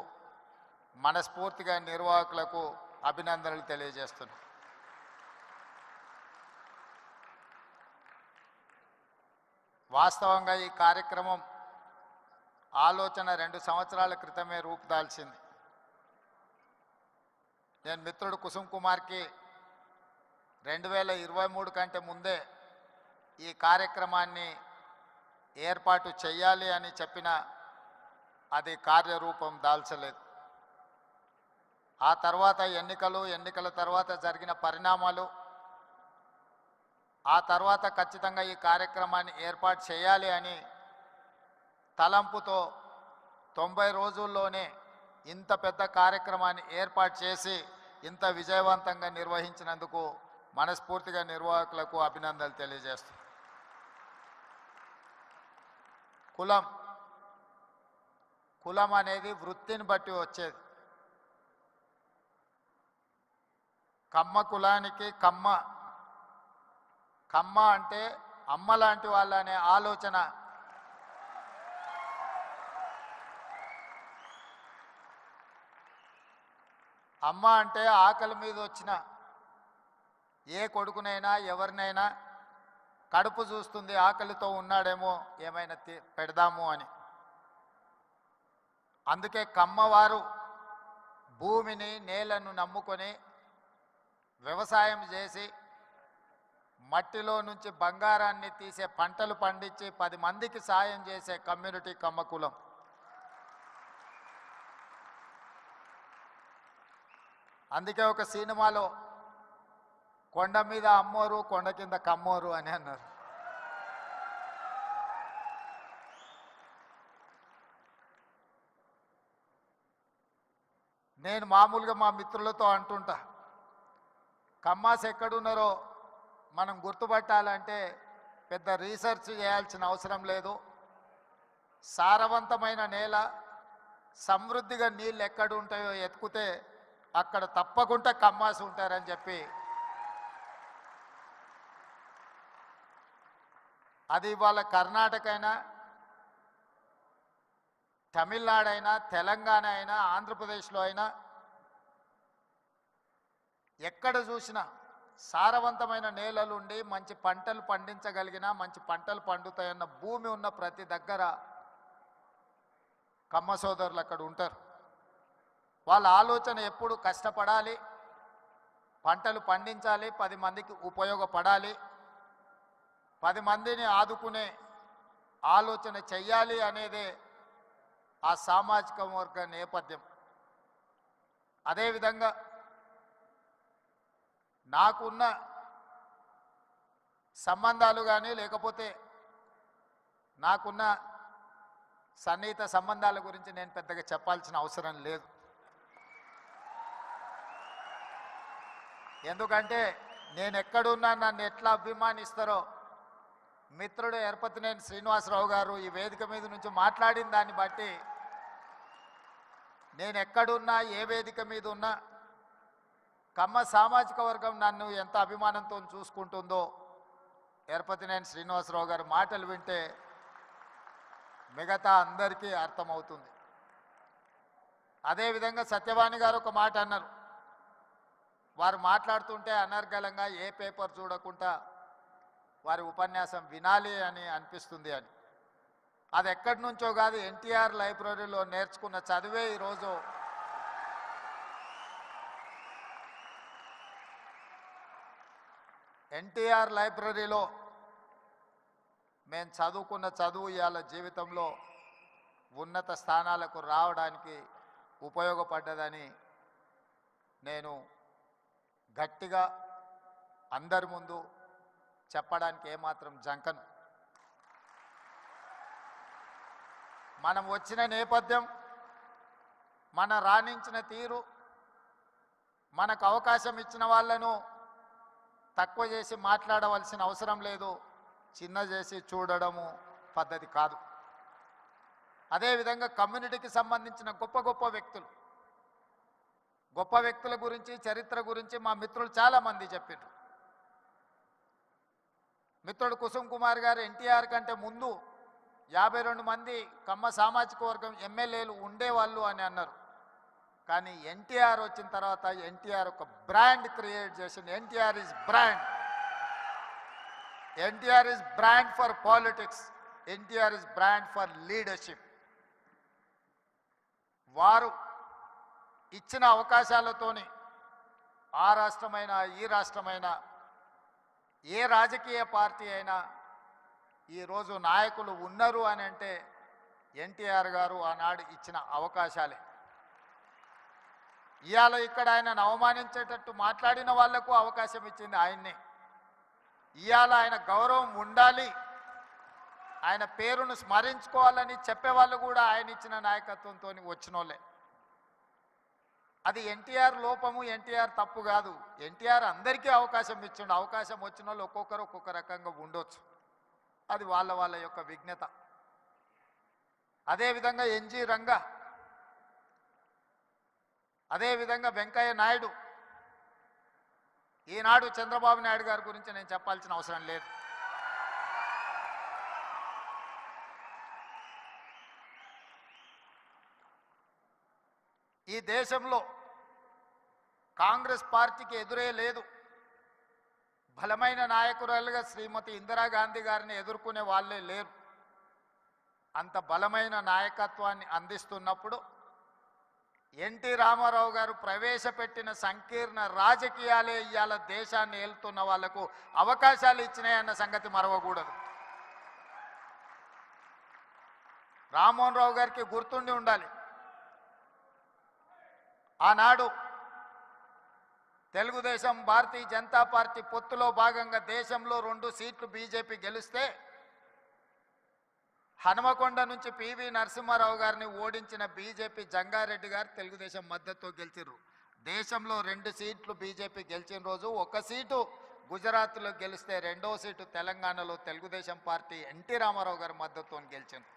మనస్ఫూర్తిగా నిర్వాహకులకు అభినందనలు తెలియజేస్తున్నాను. వాస్తవంగా ఈ కార్యక్రమం ఆలోచన 2 సంవత్సరాల క్రితమే రూపుదాల్చింది. నేను మిత్రుడు కుసుమ్ కుమార్కి 2023 కంటే ముందే ఈ కార్యక్రమాన్ని ఏర్పాటు చేయాలి అని చెప్పిన అది కార్యరూపం దాల్చలేదు. ఆ తర్వాత ఎన్నికల తర్వాత జరిగిన పరిణామాలు, ఆ తర్వాత ఖచ్చితంగా ఈ కార్యక్రమాన్ని ఏర్పాటు చేయాలి అని తలంపుతో 90 రోజుల్లోనే ఇంత పెద్ద కార్యక్రమాన్ని ఏర్పాటు చేసి ఇంత విజయవంతంగా నిర్వహించినందుకు మనస్ఫూర్తిగా నిర్వాహకులకు అభినందనలు తెలియజేస్తాను. కులం అనేది వృత్తిని బట్టి వచ్చేది. కమ్మ కులానికి కమ్మ అంటే అమ్మ లాంటి వాళ్ళ అనే ఆలోచన అమ్మ అంటే ఆకలి మీద వచ్చిన ఏ కొడుకునైనా ఎవరినైనా కడుపు చూస్తుంది, ఆకలితో ఉన్నాడేమో ఏమైనా పెడదాము అని. అందుకే కమ్మవారు భూమిని నేలను నమ్ముకొని వ్యవసాయం చేసి మట్టిలో నుంచి బంగారాన్ని తీసే పంటలు పండించి 10 మందికి సాయం చేసే కమ్యూనిటీ కమ్మ కులం. అందుకే ఒక సినిమాలో కొండ మీద అమ్మోరు కొండ కింద కమ్మోరు అని అన్నారు. నేను మామూలుగా మా మిత్రులతో అంటుంటా, కమ్మాస్ ఎక్కడున్నారో మనం గుర్తుపట్టాలంటే పెద్ద రీసెర్చ్ చేయాల్సిన అవసరం లేదు. సారవంతమైన నేల, సమృద్ధిగా నీళ్ళు ఎక్కడ ఉంటాయో ఎత్తుకుతే అక్కడ తప్పకుండా కమ్మాస్ ఉంటారని చెప్పి, అది ఇవాళ కర్ణాటక అయినా, తమిళనాడు అయినా, తెలంగాణ అయినా, ఆంధ్రప్రదేశ్లో అయినా ఎక్కడ చూసినా సారవంతమైన నేలలుండి మంచి పంటలు పండించగలిగిన, మంచి పంటలు పండుతాయన్న భూమి ఉన్న ప్రతి దగ్గర కమ్మ సోదరులు అక్కడ ఉంటారు. వాళ్ళ ఆలోచన ఎప్పుడు కష్టపడాలి, పంటలు పండించాలి, 10 మందికి ఉపయోగపడాలి, 10 మందిని ఆదుకునే ఆలోచన చెయ్యాలి అనేదే ఆ సామాజిక వర్గ నేపథ్యం. అదేవిధంగా నాకున్న సంబంధాలు కానీ లేకపోతే నాకున్న సన్నిహిత సంబంధాల గురించి నేను పెద్దగా చెప్పాల్సిన అవసరం లేదు. ఎందుకంటే నేను ఎక్కడున్నా నన్ను ఎట్లా అభిమానిస్తారో మిత్రుడు ఎరపతినేని శ్రీనివాసరావు గారు ఈ వేదిక మీద నుంచి మాట్లాడిన దాన్ని బట్టి నేను ఎక్కడున్నా, ఏ వేదిక మీద ఉన్నా కమ్మ సామాజిక వర్గం నన్ను ఎంత అభిమానంతో చూసుకుంటుందో ఎరపతినేని శ్రీనివాసరావు గారి మాటలు వింటే మిగతా అందరికీ అర్థమవుతుంది. అదేవిధంగా సత్యవాణి గారు ఒక మాట అన్నారు. వారు మాట్లాడుతుంటే అనర్గళంగా ఏ పేపర్ చూడకుండా వారి ఉపన్యాసం వినాలి అని అనిపిస్తుంది అని. అది ఎక్కడి నుంచో కాదు, ఎన్టీఆర్ లైబ్రరీలో నేర్చుకున్న చదివే ఈరోజు ఎన్టీఆర్ లైబ్రరీలో మేము చదువుకున్న చదువు ఇవాళ జీవితంలో ఉన్నత స్థానాలకు రావడానికి ఉపయోగపడ్డదని నేను గట్టిగా అందరి ముందు చెప్పడానికి ఏమాత్రం జంకను. మనం వచ్చిన నేపథ్యం, మన రాణించిన తీరు, మనకు అవకాశం ఇచ్చిన వాళ్ళను తక్కువ చేసి మాట్లాడవలసిన అవసరం లేదు, చిన్న చేసి చూడడము పద్ధతి కాదు. అదేవిధంగా కమ్యూనిటీకి సంబంధించిన గొప్ప వ్యక్తుల గురించి, చరిత్ర గురించి మా మిత్రులు చాలామంది చెప్పారు. మిత్రుడు కుసుమ్ కుమార్ గారు ఎన్టీఆర్ కంటే ముందు 52 మంది కమ్మ సామాజిక వర్గం ఎమ్మెల్యేలు ఉండేవాళ్ళు అని అన్నారు. కానీ ఎన్టీఆర్ వచ్చిన తర్వాత ఎన్టీఆర్ ఒక బ్రాండ్ క్రియేట్ చేసింది. NTR is brand for politics, NTR is brand for leadership. వారు ఇచ్చిన అవకాశాలతోని ఆ రాష్ట్రమైనా ఈ రాష్ట్రమైనా ఏ రాజకీయ పార్టీ అయినా ఈరోజు నాయకులు ఉన్నారు అని అంటే ఎన్టీఆర్ గారు ఆనాడు ఇచ్చిన అవకాశాలే. ఇవాళ ఇక్కడ ఆయనను అవమానించేటట్టు మాట్లాడిన వాళ్లకు అవకాశం ఇచ్చింది ఆయన్నే. ఇవాళ ఆయన గౌరవం ఉండాలి, ఆయన పేరును స్మరించుకోవాలని చెప్పేవాళ్ళు కూడా ఆయన ఇచ్చిన నాయకత్వంతో వచ్చినోళ్ళే. అది ఎన్టీఆర్ లోపము, ఎన్టీఆర్ తప్పు కాదు. ఎన్టీఆర్ అందరికీ అవకాశం ఇచ్చిండు. అవకాశం వచ్చిన వాళ్ళు ఒక్కొక్కరు ఒక్కొక్క రకంగా ఉండొచ్చు, అది వాళ్ళ వాళ్ళ యొక్క విజ్ఞత. అదేవిధంగా ఎన్జి రంగా, అదేవిధంగా వెంకయ్య నాయుడు. ఈనాడు చంద్రబాబు నాయుడు గారి గురించి నేను చెప్పాల్సిన అవసరం లేదు. ఈ దేశంలో కాంగ్రెస్ పార్టీకి ఎదురే లేదు. బలమైన నాయకురాలుగా శ్రీమతి ఇందిరాగాంధీ గారిని ఎదుర్కొనే వాళ్ళే లేరు. అంత బలమైన నాయకత్వాన్ని అందిస్తున్నప్పుడు ఎన్టీ రామారావు గారు ప్రవేశపెట్టిన సంకీర్ణ రాజకీయాలే ఇవాళ దేశాన్ని ఏలుతున్న వాళ్లకు అవకాశాలు ఇచ్చినాయన్న సంగతి మరవకూడదు. రామ్మోహన్ రావు గారికి గుర్తుండి ఉండాలి, ఆనాడు తెలుగుదేశం భారతీయ జనతా పార్టీ పొత్తులో భాగంగా దేశంలో 2 సీట్లు బీజేపీ గెలిస్తే హనుమకొండ నుంచి పివి నరసింహారావు గారిని ఓడించిన బీజేపీ జంగారెడ్డి గారు తెలుగుదేశం మద్దతుతో గెలిచారు. దేశంలో 2 సీట్లు బీజేపీ గెలిచిన రోజు 1 సీటు గుజరాత్లో గెలిస్తే 2వ సీటు తెలంగాణలో తెలుగుదేశం పార్టీ ఎన్టీ రామారావు గారి మద్దతుతో గెలిచింది.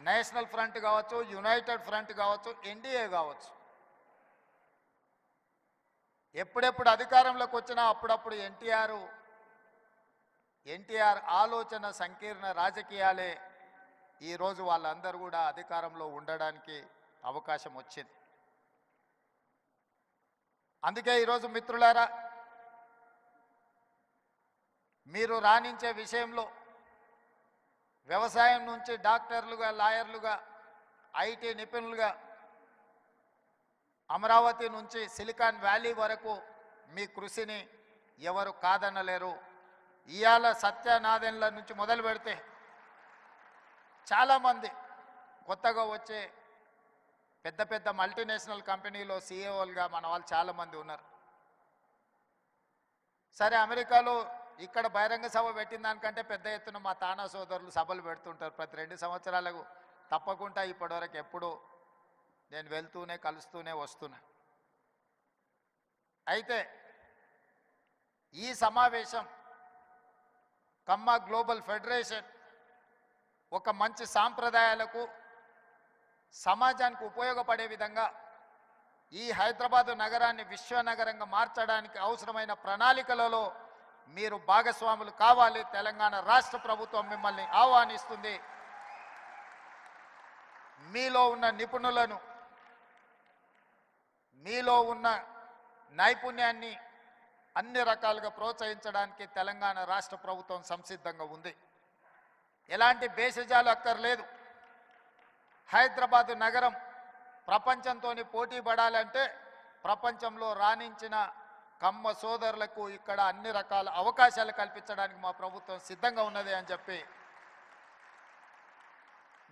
నేషనల్ ఫ్రంట్ కావచ్చు, యునైటెడ్ ఫ్రంట్ కావచ్చు, ఎన్డీఏ కావచ్చు, ఎప్పుడెప్పుడు అధికారంలోకి వచ్చినా అప్పుడప్పుడు ఎన్టీఆర్ ఆలోచన సంకీర్ణ రాజకీయాలే ఈరోజు వాళ్ళందరూ కూడా అధికారంలో ఉండడానికి అవకాశం వచ్చింది. అందుకే ఈరోజు మిత్రులారా, మీరు రాణించే విషయంలో వ్యవసాయం నుంచి డాక్టర్లుగా, లాయర్లుగా, ఐటీ నిపుణులుగా, అమరావతి నుంచి సిలికాన్ వ్యాలీ వరకు మీ కృషిని ఎవరు కాదనలేరు. ఇవాళ సత్యనాదెన్ల నుంచి మొదలు పెడితే చాలామంది కొత్తగా వచ్చే పెద్ద పెద్ద మల్టీనేషనల్ కంపెనీలో సీఈఓలుగా మన వాళ్ళు చాలామంది ఉన్నారు. సరే, అమెరికాలో ఇక్కడ బహిరంగ సభ పెట్టిన దానికంటే పెద్ద ఎత్తున మా తానా సోదరులు సభలు పెడుతుంటారు ప్రతి 2 సంవత్సరాలకు. తప్పకుండా ఇప్పటివరకు ఎప్పుడూ నేను వెళ్తూనే కలుస్తూనే వస్తున్నా. అయితే ఈ సమావేశం కమ్మ గ్లోబల్ ఫెడరేషన్ ఒక మంచి సాంప్రదాయాలకు, సమాజానికి ఉపయోగపడే విధంగా ఈ హైదరాబాదు నగరాన్ని విశ్వనగరంగా మార్చడానికి అవసరమైన ప్రణాళికలలో మీరు భాగస్వాములు కావాలి. తెలంగాణ రాష్ట్ర ప్రభుత్వం మిమ్మల్ని ఆహ్వానిస్తుంది. మీలో ఉన్న నిపుణులను, మీలో ఉన్న నైపుణ్యాన్ని అన్ని రకాలుగా ప్రోత్సహించడానికి తెలంగాణ రాష్ట్ర ప్రభుత్వం సంసిద్ధంగా ఉంది. ఎలాంటి భేషజాలు అక్కర్లేదు. హైదరాబాదు నగరం ప్రపంచంతో పోటీ పడాలంటే ప్రపంచంలో రాణించిన కమ్మ సోదరులకు ఇక్కడ అన్ని రకాల అవకాశాలు కల్పించడానికి మా ప్రభుత్వం సిద్ధంగా ఉన్నది అని చెప్పి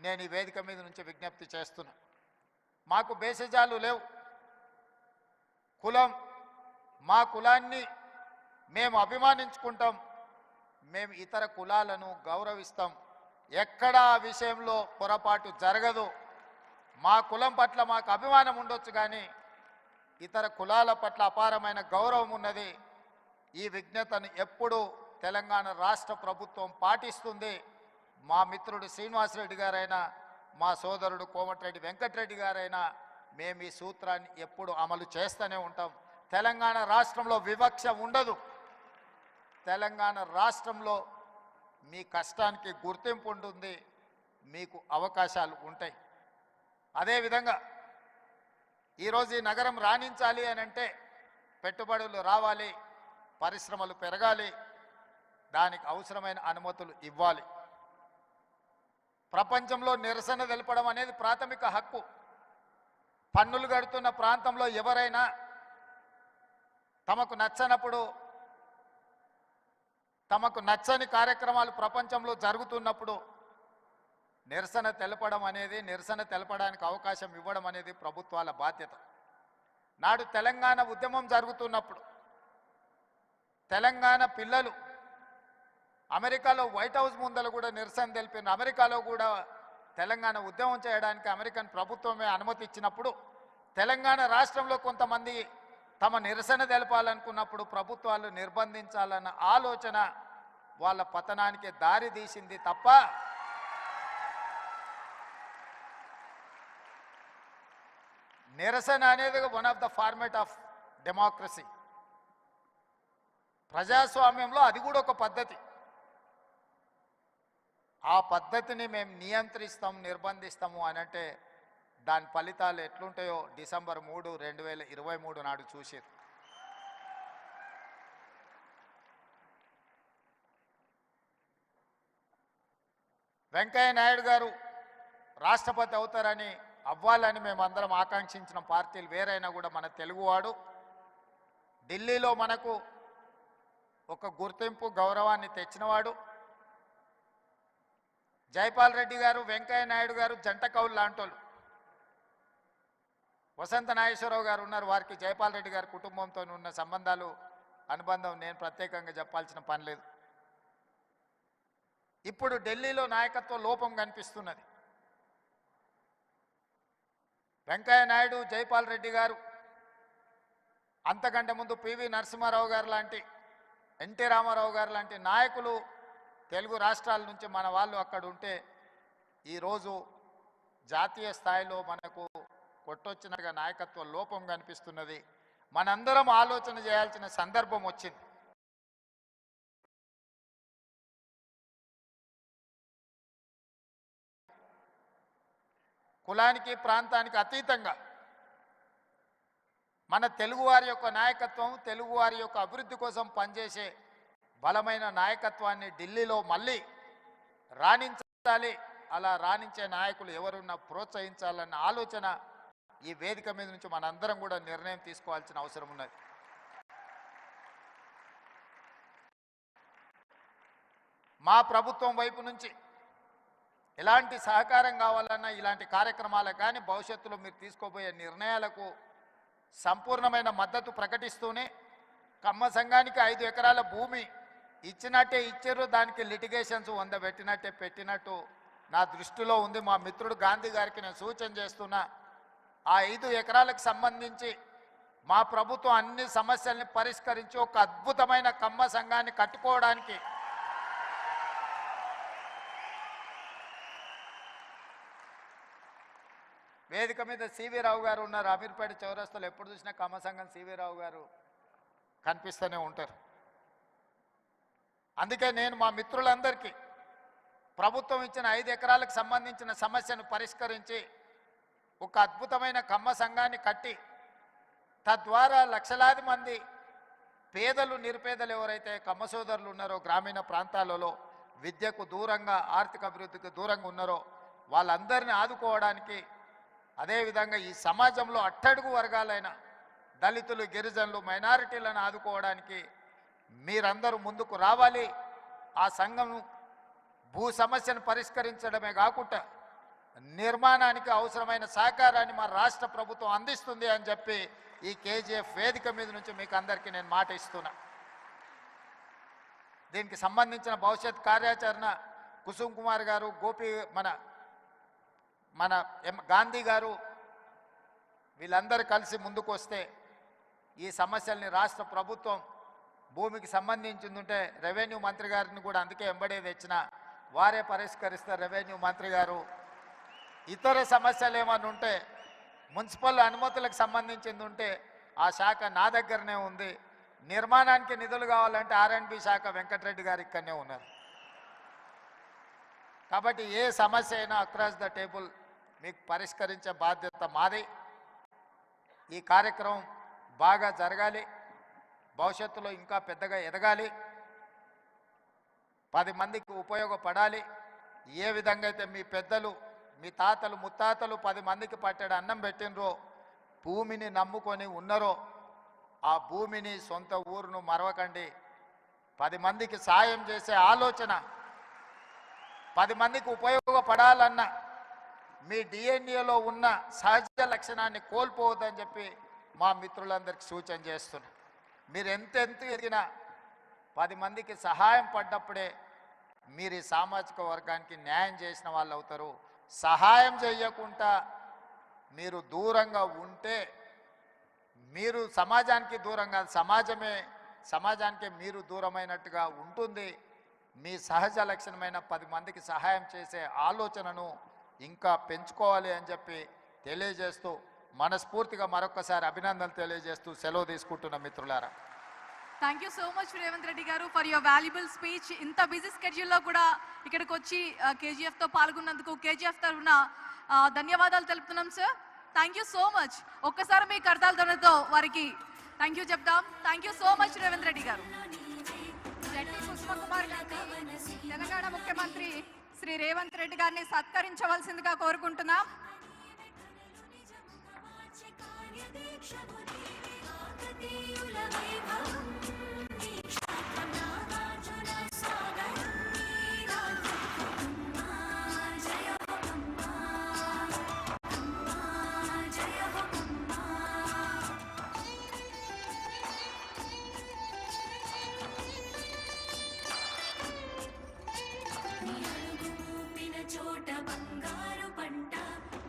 నేను ఈ వేదిక మీద నుంచి విజ్ఞప్తి చేస్తున్నా. మాకు భేషజాలు లేవు. కులం, మా కులాన్ని మేము అభిమానించుకుంటాం, మేము ఇతర కులాలను గౌరవిస్తాం. ఎక్కడా ఆ విషయంలో పొరపాటు జరగదు. మా కులం పట్ల మాకు అభిమానం ఉండొచ్చు, కానీ ఇతర కులాల పట్ల అపారమైన గౌరవం ఉన్నది. ఈ విజ్ఞతను ఎప్పుడూ తెలంగాణ రాష్ట్ర ప్రభుత్వం పాటిస్తుంది. మా మిత్రుడు శ్రీనివాసరెడ్డి గారైనా, మా సోదరుడు కోమటిరెడ్డి వెంకటరెడ్డి గారైనా మేము ఈ సూత్రాన్ని ఎప్పుడు అమలు చేస్తూనే ఉంటాం. తెలంగాణ రాష్ట్రంలో వివక్ష ఉండదు. తెలంగాణ రాష్ట్రంలో మీ కష్టానికి గుర్తింపు ఉంటుంది, మీకు అవకాశాలు ఉంటాయి. అదేవిధంగా ఈరోజు ఈ నగరం రాణించాలి అని అంటే పెట్టుబడులు రావాలి, పరిశ్రమలు పెరగాలి, దానికి అవసరమైన అనుమతులు ఇవ్వాలి. ప్రపంచంలో నిరసన తెలపడం అనేది ప్రాథమిక హక్కు. పన్నులు కడుతున్న ప్రాంతంలో ఎవరైనా తమకు నచ్చనప్పుడు, తమకు నచ్చని కార్యక్రమాలు ప్రపంచంలో జరుగుతున్నప్పుడు నిరసన తెలపడం అనేది, నిరసన తెలపడానికి అవకాశం ఇవ్వడం అనేది ప్రభుత్వాల బాధ్యత. నాడు తెలంగాణ ఉద్యమం జరుగుతున్నప్పుడు తెలంగాణ పిల్లలు అమెరికాలో వైట్ హౌస్ ముందర కూడా నిరసన తెలిపిన, అమెరికాలో కూడా తెలంగాణ ఉద్యమం చేయడానికి అమెరికన్ ప్రభుత్వమే అనుమతి ఇచ్చినప్పుడు తెలంగాణ రాష్ట్రంలో కొంతమంది తమ నిరసన తెలపాలనుకున్నప్పుడు ప్రభుత్వాలు నిర్బంధించాలన్న ఆలోచన వాళ్ళ పతనానికి దారి తీసింది తప్ప నిరసన అనేది one of the format of democracy. ప్రజాస్వామ్యంలో అది కూడా ఒక పద్ధతి. ఆ పద్ధతిని మేము నియంత్రిస్తాం, నిర్బంధిస్తాము అని అంటే దాని ఫలితాలు ఎట్లుంటాయో డిసెంబర్ 3, 2023 నాడు చూసారు. వెంకయ్య నాయుడు గారు రాష్ట్రపతి అవుతారని, అవ్వాలని మేమందరం ఆకాంక్షించిన పార్టీలు వేరైనా కూడా మన తెలుగువాడు ఢిల్లీలో మనకు ఒక గుర్తింపు, గౌరవాన్ని తెచ్చినవాడు. జైపాల్ రెడ్డి గారు, వెంకయ్య నాయుడు గారు జంట కౌలు లాంటోళ్ళు. వసంత నాగేశ్వరరావు గారు ఉన్నారు, వారికి జైపాల్ రెడ్డి గారి కుటుంబంతో ఉన్న సంబంధాలు, అనుబంధం నేను ప్రత్యేకంగా చెప్పాల్సిన పని లేదు. ఇప్పుడు ఢిల్లీలో నాయకత్వ లోపం కనిపిస్తున్నది. వెంకయ్య నాయుడు, జైపాల్ రెడ్డి గారు, అంతకంటే ముందు పివి నరసింహారావు గారు లాంటి, ఎన్టీ రామారావు గారు లాంటి నాయకులు తెలుగు రాష్ట్రాల నుంచి మన వాళ్ళు అక్కడ ఉంటే ఈరోజు జాతీయ స్థాయిలో మనకు కొట్టొచ్చినగా నాయకత్వ లోపం కనిపిస్తున్నది. మనందరం ఆలోచన చేయాల్సిన సందర్భం వచ్చింది. కులానికి, ప్రాంతానికి అతీతంగా మన తెలుగువారి యొక్క నాయకత్వం, తెలుగువారి యొక్క అభివృద్ధి కోసం పనిచేసే బలమైన నాయకత్వాన్ని ఢిల్లీలో మళ్ళీ రాణించాలి. అలా రాణించే నాయకులు ఎవరున్నా ప్రోత్సహించాలన్న ఆలోచన ఈ వేదిక మీద నుంచి మనందరం కూడా నిర్ణయం తీసుకోవాల్సిన అవసరం ఉన్నది. మా ప్రభుత్వం వైపు నుంచి ఎలాంటి సహకారం కావాలన్నా, ఇలాంటి కార్యక్రమాలకు కానీ భవిష్యత్తులో మీరు తీసుకోబోయే నిర్ణయాలకు సంపూర్ణమైన మద్దతు ప్రకటిస్తూనే, కమ్మ సంఘానికి 5 ఎకరాల భూమి ఇచ్చినట్టే ఇచ్చారు, దానికి లిటిగేషన్స్ 100 పెట్టినట్టే పెట్టినట్టు నా దృష్టిలో ఉంది. మా మిత్రుడు గాంధీ గారికి నేను సూచన చేస్తున్నా, ఆ 5 ఎకరాలకు సంబంధించి మా ప్రభుత్వం అన్ని సమస్యల్ని పరిష్కరించి ఒక అద్భుతమైన కమ్మ సంఘాన్ని కట్టుకోవడానికి వేదిక మీద సివి రావు గారు ఉన్నారు. అమీర్పేట చౌరస్తాలో ఎప్పుడు చూసినా కమ్మ సంఘం సివి రావు గారు కనిపిస్తూనే ఉంటారు. అందుకే నేను మా మిత్రులందరికీ ప్రభుత్వం ఇచ్చిన 5 ఎకరాలకు సంబంధించిన సమస్యను పరిష్కరించి ఒక అద్భుతమైన కమ్మ సంఘాన్ని కట్టి, తద్వారా లక్షలాది మంది పేదలు, నిరుపేదలు ఎవరైతే కమ్మ సోదరులు ఉన్నారో గ్రామీణ ప్రాంతాలలో విద్యకు దూరంగా, ఆర్థిక అభివృద్ధికి దూరంగా ఉన్నారో వాళ్ళందరినీ ఆదుకోవడానికి, అదేవిధంగా ఈ సమాజంలో అట్టడుగు వర్గాలైన దళితులు, గిరిజనులు, మైనారిటీలను ఆదుకోవడానికి మీరందరూ ముందుకు రావాలి. ఆ సంఘం భూ సమస్యను పరిష్కరించడమే కాకుండా నిర్మాణానికి అవసరమైన సహకారాన్ని మా రాష్ట్ర ప్రభుత్వం అందిస్తుంది అని చెప్పి ఈ కేజీఎఫ్ వేదిక మీద నుంచి మీకు అందరికీ నేను మాట ఇస్తున్నా. దీనికి సంబంధించిన భవిష్యత్ కార్యాచరణ కుసుమ్ కుమార్ గారు, గోపి, మన గాంధీ గారు వీళ్ళందరూ కలిసి ముందుకు వస్తే ఈ సమస్యల్ని రాష్ట్ర ప్రభుత్వం భూమికి సంబంధించిందంటే రెవెన్యూ మంత్రి గారిని కూడా అందుకే ఎంబడే తెచ్చిన, వారే పరిష్కరిస్తారు. రెవెన్యూ మంత్రి గారు ఇతర సమస్యలు ఏమన్నా ఉంటే, మున్సిపల్ అనుమతులకు సంబంధించింది ఉంటే ఆ శాఖ నా దగ్గరనే ఉంది. నిర్మాణానికి నిధులు కావాలంటే R&B శాఖ వెంకటరెడ్డి గారు ఇక్కడనే ఉన్నారు. కాబట్టి ఏ సమస్య అయినా అక్రాస్ ద టేబుల్ మీకు పరిష్కరించే బాధ్యత మాది. ఈ కార్యక్రమం బాగా జరగాలి, భవిష్యత్తులో ఇంకా పెద్దగా ఎదగాలి, 10 మందికి ఉపయోగపడాలి. ఏ విధంగా అయితే మీ పెద్దలు, మీ తాతలు, ముత్తాతలు 10 మందికి పట్టేడు అన్నం పెట్టినరో భూమిని నమ్ముకొని ఉన్నారో ఆ భూమిని సొంత ఊరును మరవకండి. 10 మందికి సాయం చేసే ఆలోచన, 10 మందికి ఉపయోగపడాలన్న మీ డిఎన్ఏలో ఉన్న సహజ లక్షణాన్ని కోల్పోవద్దని చెప్పి మా మిత్రులందరికీ సూచన చేస్తున్నా. మీరు ఎంతెంత ఎదిగినా 10 మందికి సహాయం పడ్డప్పుడే మీరు ఈ సామాజిక వర్గానికి న్యాయం చేసిన వాళ్ళు అవుతారు. సహాయం చేయకుండా మీరు దూరంగా ఉంటే మీరు సమాజానికి దూరంగా, సమాజానికి మీరు దూరమైనట్టుగా ఉంటుంది. మీ సహజ లక్షణమైన 10 మందికి సహాయం చేసే ఆలోచనను ఇంకా పెంచుకోవాలి అని చెప్పి తెలియజేస్తూ మనస్ఫూర్తిగా మరొకసారి అభినందనలు తెలియజేస్తూ సెలవు తీసుకుంటున్న మిత్రులారా. Thank you so much Revanth Reddy గారు ఫర్ యువర్ వాల్యుబుల్ స్పీచ్. ఇంత బిజీ స్కెడ్యూల్లో కూడా ఇక్కడికి వచ్చి కేజీఎఫ్తో పాల్గొన్నందుకు కేజీఎఫ్ తరఫున ధన్యవాదాలు తెలుపుతున్నాం sir. Thank you so much. ఒక్కసారి మీ కర్తాల ధ్వనితో వారికి థ్యాంక్ యూ చెప్తాం. Thank you so much Revanth Reddy గారు. జట్టి కుసుమ కుమార్ గారిని తెలంగాణ ముఖ్యమంత్రి శ్రీ రేవంత్ రెడ్డి గారిని సత్కరించవలసిందిగా కోరుకుంటున్నాం. చోట బంగారు పంట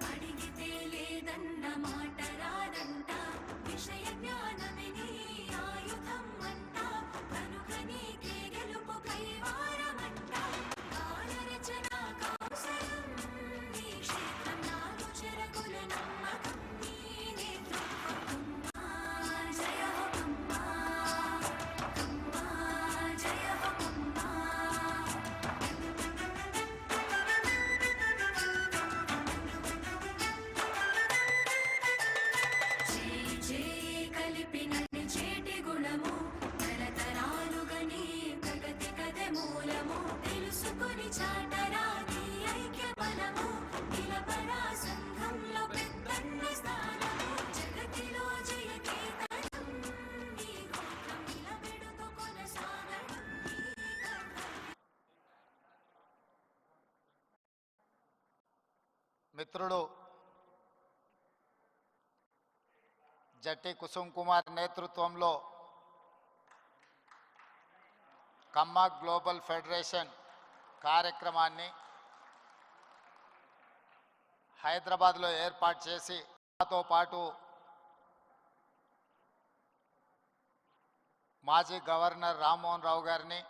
అడిగితే లేదన్న మాట రాదంట. విషయ జ్ఞానమే నీ ఆయుధం అంట. కనుక నీకే గెలుపు కైవారమంట. కాలరచన కౌశలం నీ క్షేత్రం. నాలుగు చెరకుల నమ్మకం నీ నేతృత్వం. జయ హో కమ్మా, కమ్మా జయ హో కమ్మా. మిత్రుడు జట్టి కుసుమ్ కుమార్ నేతృత్వంలో కమ్మా గ్లోబల్ ఫెడరేషన్ కార్యక్రమాన్ని హైదరాబాద్లో ఏర్పాటు చేసి నాతో పాటు మాజీ గవర్నర్ రామ్మోహన్ రావు గారిని,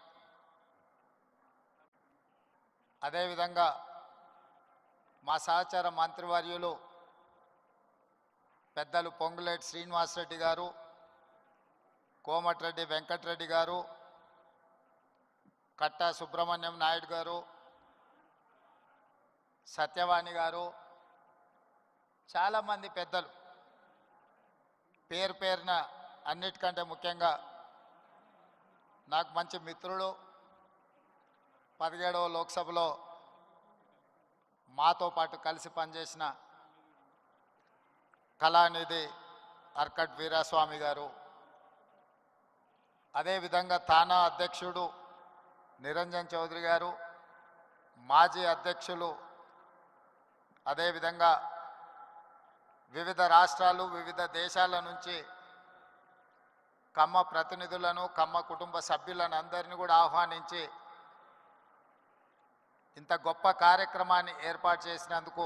అదేవిధంగా మా సహచర మంత్రివర్యులు పెద్దలు పొంగులేటి శ్రీనివాసరెడ్డి గారు, కోమటిరెడ్డి వెంకటరెడ్డి గారు, కట్టా సుబ్రహ్మణ్యం నాయుడు గారు, సత్యవాణి గారు, చాలామంది పెద్దలు, పేరు పేరున అన్నిటికంటే ముఖ్యంగా నాకు మంచి మిత్రుడు, 17వ లోక్సభలో మాతో పాటు కలిసి పనిచేసిన కళానిధి అర్కట్ వీరాస్వామి గారు, అదేవిధంగా తానా అధ్యక్షుడు నిరంజన్ చౌదరి గారు, మాజీ అధ్యక్షులు, అదేవిధంగా వివిధ రాష్ట్రాలు వివిధ దేశాల నుంచి కమ్మ ప్రతినిధులను, కమ్మ కుటుంబ సభ్యులను అందరినీ కూడా ఆహ్వానించి ఇంత గొప్ప కార్యక్రమాన్ని ఏర్పాటు చేసినందుకు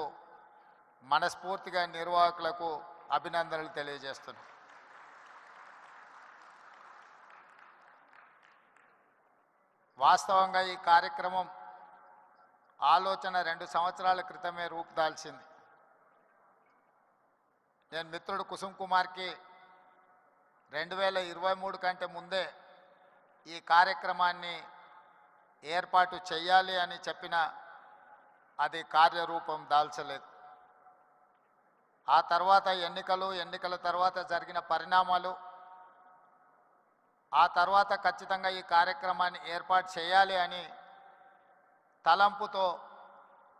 మనస్ఫూర్తిగా నిర్వాహకులకు అభినందనలు తెలియజేస్తున్నాను. వాస్తవంగా ఈ కార్యక్రమం ఆలోచన 2 సంవత్సరాల క్రితమే రూపుదాల్చింది. నేను మిత్రుడు కుసుమ్ కుమార్కి 2023 కంటే ముందే ఈ కార్యక్రమాన్ని ఏర్పాటు చేయాలి అని చెప్పిన అది కార్యరూపం దాల్చలేదు. ఆ తర్వాత ఎన్నికల తర్వాత జరిగిన పరిణామాలు, ఆ తర్వాత ఖచ్చితంగా ఈ కార్యక్రమాన్ని ఏర్పాటు చేయాలి అని తలంపుతో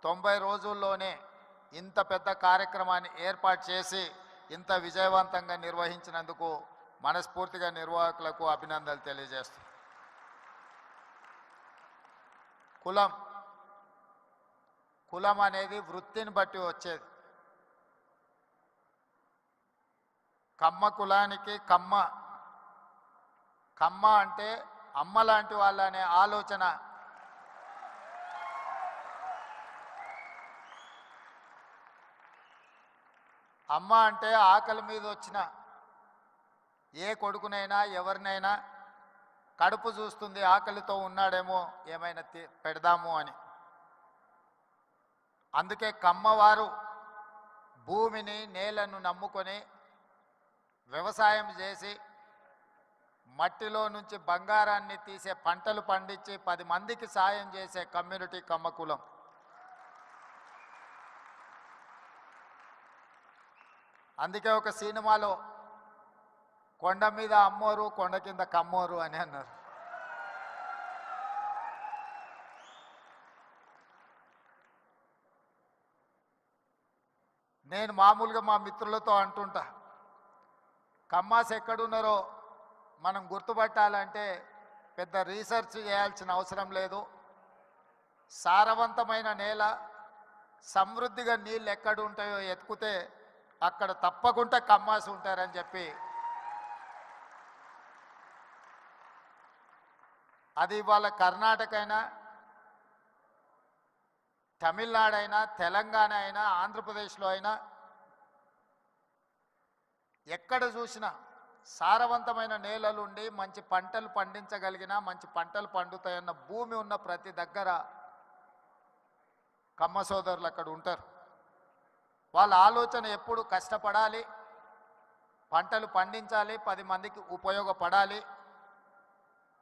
90 రోజుల్లోనే ఇంత పెద్ద కార్యక్రమాన్ని ఏర్పాటు చేసి ఇంత విజయవంతంగా నిర్వహించినందుకు మనస్ఫూర్తిగా నిర్వాహకులకు అభినందనలు తెలియజేస్తాను. కులం అనేది వృత్తిని బట్టి వచ్చేది. కమ్మ కులానికి కమ్మ అంటే అమ్మ లాంటి వాళ్ళ అనే ఆలోచన అమ్మ అంటే ఆకలి మీద వచ్చిన ఏ కొడుకునైనా ఎవరినైనా కడుపు చూస్తుంది, ఆకలితో ఉన్నాడేమో ఏమైనా పెడదాము అని. అందుకే కమ్మవారు భూమిని నేలను నమ్ముకొని వ్యవసాయం చేసి మట్టిలో నుంచి బంగారాన్ని తీసే పంటలు పండించి 10 మందికి సాయం చేసే కమ్యూనిటీ కమ్మ కులం. అందుకే ఒక సినిమాలో కొండ మీద అమ్మోరు కొండ కింద కమ్మోరు అని అన్నారు. నేను మామూలుగా మా మిత్రులతో అంటుంటా, కమ్మాస్ ఎక్కడున్నారో మనం గుర్తుపట్టాలంటే పెద్ద రీసెర్చ్ చేయాల్సిన అవసరం లేదు. సారవంతమైన నేల, సమృద్ధిగా నీళ్ళు ఎక్కడ ఉంటాయో ఎత్తుకుతే అక్కడ తప్పకుండా కమ్మాస్ ఉంటారని చెప్పి, అది ఇవాళ కర్ణాటక అయినా, తమిళనాడు అయినా, తెలంగాణ అయినా, ఆంధ్రప్రదేశ్లో అయినా ఎక్కడ చూసినా సారవంతమైన నేలలుండి మంచి పంటలు పండించగలిగిన, మంచి పంటలు పండుతాయన్న భూమి ఉన్న ప్రతి దగ్గర కమ్మ సోదరులు అక్కడ ఉంటారు. వాళ్ళ ఆలోచన ఎప్పుడు కష్టపడాలి, పంటలు పండించాలి, 10 మందికి ఉపయోగపడాలి,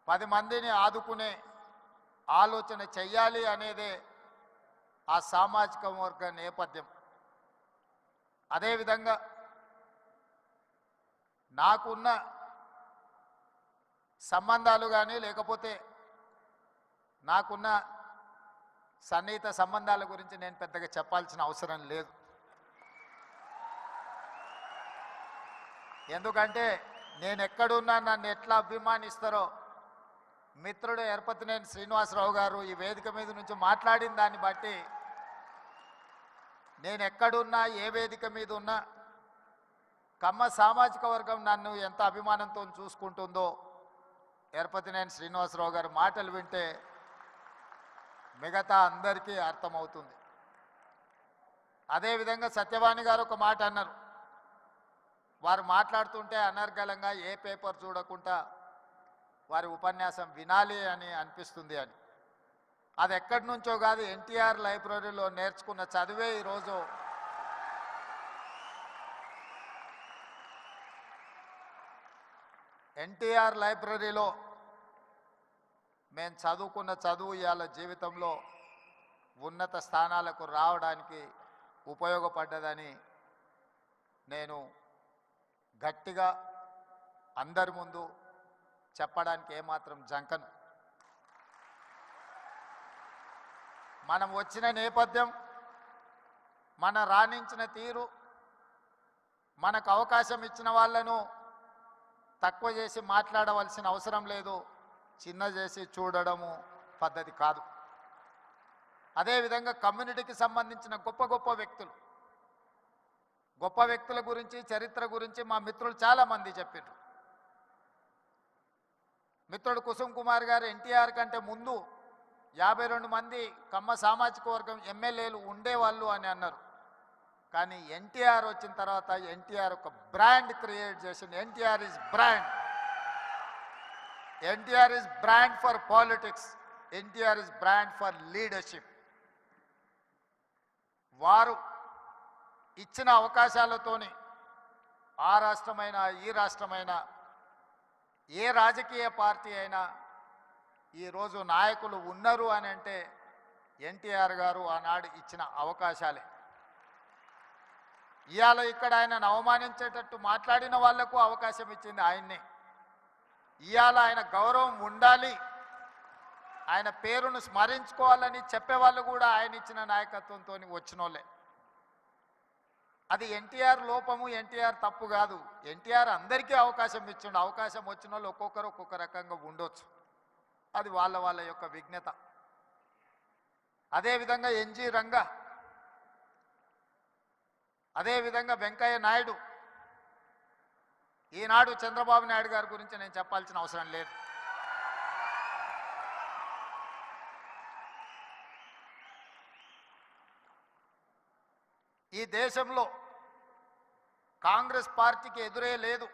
10 మందిని ఆదుకునే ఆలోచన చెయ్యాలి అనేదే ఆ సామాజిక వర్గ నేపథ్యం. అదేవిధంగా నాకున్న సంబంధాలు కానీ లేకపోతే నాకున్న సన్నిహిత సంబంధాల గురించి నేను పెద్దగా చెప్పాల్సిన అవసరం లేదు. ఎందుకంటే నేను ఎక్కడున్నా నన్ను ఎట్లా అభిమానిస్తారో మిత్రుడు ఎరపతినేని శ్రీనివాసరావు గారు ఈ వేదిక మీద నుంచి మాట్లాడిన దాన్ని బట్టి నేను ఎక్కడున్నా, ఏ వేదిక మీద ఉన్నా కమ్మ సామాజిక వర్గం నన్ను ఎంత అభిమానంతో చూసుకుంటుందో ఎరపతినేని శ్రీనివాసరావు గారి మాటలు వింటే మిగతా అందరికీ అర్థమవుతుంది. అదేవిధంగా సత్యవాణి గారు ఒక మాట అన్నారు. వారు మాట్లాడుతుంటే అనర్గళంగా ఏ పేపర్ చూడకుండా వారి ఉపన్యాసం వినాలి అని అనిపిస్తుంది అని. అది ఎక్కడి నుంచో కాదు, ఎన్టీఆర్ లైబ్రరీలో నేర్చుకున్న చదివే ఈరోజు ఎన్టీఆర్ లైబ్రరీలో మేము చదువుకున్న చదువు ఇవాళ జీవితంలో ఉన్నత స్థానాలకు రావడానికి ఉపయోగపడ్డదని నేను గట్టిగా అందరి ముందు చెప్పడానికి ఏమాత్రం జంకను. మనం వచ్చిన నేపథ్యం, మన రాణించిన తీరు, మనకు అవకాశం ఇచ్చిన వాళ్ళను తక్కువ చేసి మాట్లాడవలసిన అవసరం లేదు, చిన్న చేసి చూడడము పద్ధతి కాదు. అదేవిధంగా కమ్యూనిటీకి సంబంధించిన గొప్ప వ్యక్తుల గురించి, చరిత్ర గురించి మా మిత్రులు చాలామంది చెప్పారు. మిత్రుడు కుసుమ్ కుమార్ గారు ఎన్టీఆర్ కంటే ముందు 52 మంది కమ్మ సామాజిక వర్గం ఎమ్మెల్యేలు ఉండేవాళ్ళు అని అన్నారు. కానీ ఎన్టీఆర్ వచ్చిన తర్వాత ఎన్టీఆర్ ఒక బ్రాండ్ క్రియేట్ చేసింది. NTR is brand for politics, NTR is brand for leadership. వారు ఇచ్చిన అవకాశాలతోని ఆ రాష్ట్రమైనా, ఈ రాష్ట్రమైనా, ఏ రాజకీయ పార్టీ అయినా ఈరోజు నాయకులు ఉన్నారు అని అంటే ఎన్టీఆర్ గారు ఆనాడు ఇచ్చిన అవకాశాలే. ఇవాళ ఇక్కడ ఆయనను అవమానించేటట్టు మాట్లాడిన వాళ్లకు అవకాశం ఇచ్చింది ఆయన్నే. ఇవాళ ఆయన గౌరవం ఉండాలి, ఆయన పేరును స్మరించుకోవాలని చెప్పేవాళ్ళు కూడా ఆయన ఇచ్చిన నాయకత్వంతో వచ్చినోళ్ళే. అది ఎన్టీఆర్ లోపము, ఎన్టీఆర్ తప్పు కాదు. ఎన్టీఆర్ అందరికీ అవకాశం ఇచ్చిండు. అవకాశం వచ్చిన వాళ్ళు ఒక్కొక్కరు ఒక్కొక్క రకంగా ఉండొచ్చు. అది వాళ్ళ వాళ్ళ యొక్క విజ్ఞత. అదేవిధంగా ఎన్జి రంగా, అదేవిధంగా వెంకయ్య నాయుడు. ఈనాడు చంద్రబాబు నాయుడు గారి గురించి నేను చెప్పాల్సిన అవసరం లేదు. ఈ దేశంలో కాంగ్రెస్ పార్టీకి ఎదురే లేదు.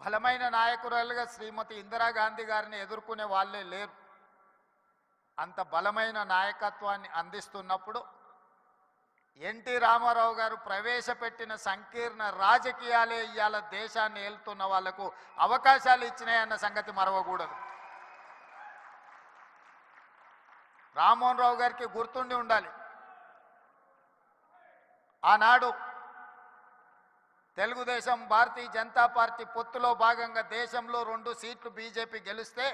బలమైన నాయకురాలుగా శ్రీమతి ఇందిరాగాంధీ గారిని ఎదుర్కొనే వాళ్ళే లేరు. అంత బలమైన నాయకత్వాన్ని అందిస్తున్నప్పుడు ఎన్టీ రామారావు గారు ప్రవేశపెట్టిన సంకీర్ణ రాజకీయాలే ఇవాళ దేశాన్ని ఏలుతున్న వాళ్లకు అవకాశాలు ఇచ్చినాయన్న సంగతి మరవకూడదు. రామ్మోహన్ రావు గారికి గుర్తుండి ఉండాలి, ఆనాడు తెలుగుదేశం భారతీయ జనతా పార్టీ పొత్తులో భాగంగా దేశంలో 2 సీట్లు బీజేపీ గెలిస్తే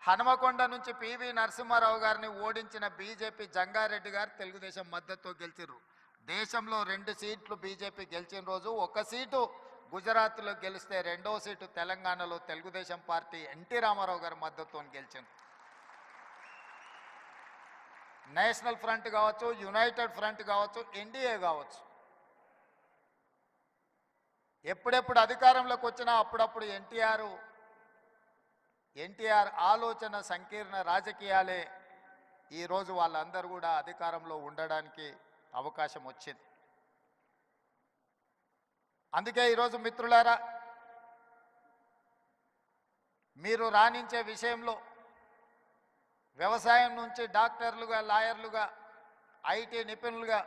హనుమకొండ నుంచి పివి నరసింహారావు గారిని ఓడించిన బీజేపీ జంగారెడ్డి గారు తెలుగుదేశం మద్దతుతో గెలిచారు. దేశంలో 2 సీట్లు బీజేపీ గెలిచిన రోజు 1 సీటు గుజరాత్లో గెలిస్తే 2వ సీటు తెలంగాణలో తెలుగుదేశం పార్టీ ఎన్టీ రామారావు గారి మద్దతుతో గెలిచింది. నేషనల్ ఫ్రంట్ కావచ్చు, యునైటెడ్ ఫ్రంట్ కావచ్చు, ఎన్డీఏ కావచ్చు, ఎప్పుడెప్పుడు అధికారంలోకి వచ్చినా అప్పుడప్పుడు ఎన్టీఆర్ ఆలోచన సంకీర్ణ రాజకీయాలే ఈరోజు వాళ్ళందరూ కూడా అధికారంలో ఉండడానికి అవకాశం వచ్చింది. అందుకే ఈరోజు మిత్రులారా, మీరు రాణించే విషయంలో వ్యవసాయం నుంచి డాక్టర్లుగా, లాయర్లుగా, ఐటీ నిపుణులుగా,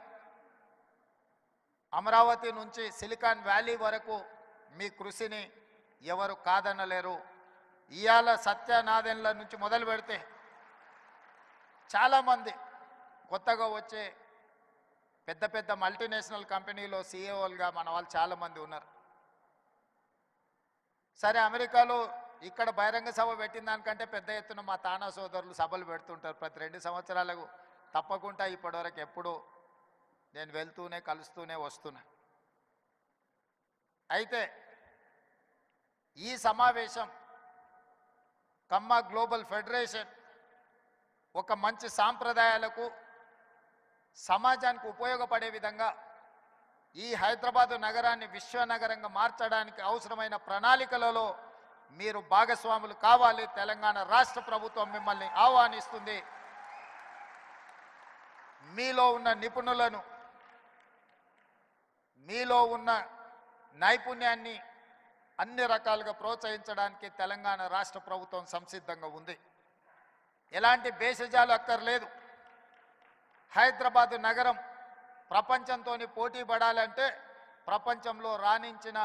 అమరావతి నుంచి సిలికాన్ వ్యాలీ వరకు మీ కృషిని ఎవరు కాదనలేరు. ఇవాళ సత్యనాదెన్ల నుంచి మొదలు పెడితే చాలామంది కొత్తగా వచ్చే పెద్ద పెద్ద మల్టీనేషనల్ కంపెనీలో సీఈఓలుగా మన వాళ్ళు చాలామంది ఉన్నారు. సరే, అమెరికాలో ఇక్కడ బహిరంగ సభ పెట్టిన దానికంటే పెద్ద ఎత్తున మా తానా సోదరులు సభలు పెడుతుంటారు. ప్రతి 2 సంవత్సరాలకు తప్పకుండా ఇప్పటివరకు ఎప్పుడూ నేను వెళ్తూనే కలుస్తూనే వస్తున్నా. అయితే ఈ సమావేశం కమ్మ గ్లోబల్ ఫెడరేషన్ ఒక మంచి సాంప్రదాయాలకు, సమాజానికి ఉపయోగపడే విధంగా ఈ హైదరాబాదు నగరాన్ని విశ్వనగరంగా మార్చడానికి అవసరమైన ప్రణాళికలలో మీరు భాగస్వాములు కావాలి. తెలంగాణ రాష్ట్ర ప్రభుత్వం మిమ్మల్ని ఆహ్వానిస్తుంది. మీలో ఉన్న నిపుణులను, మీలో ఉన్న నైపుణ్యాన్ని అన్ని రకాలుగా ప్రోత్సహించడానికి తెలంగాణ రాష్ట్ర ప్రభుత్వం సంసిద్ధంగా ఉంది. ఎలాంటి భేషజాలు అక్కర్లేదు. హైదరాబాదు నగరం ప్రపంచంతో పోటీ పడాలంటే ప్రపంచంలో రాణించిన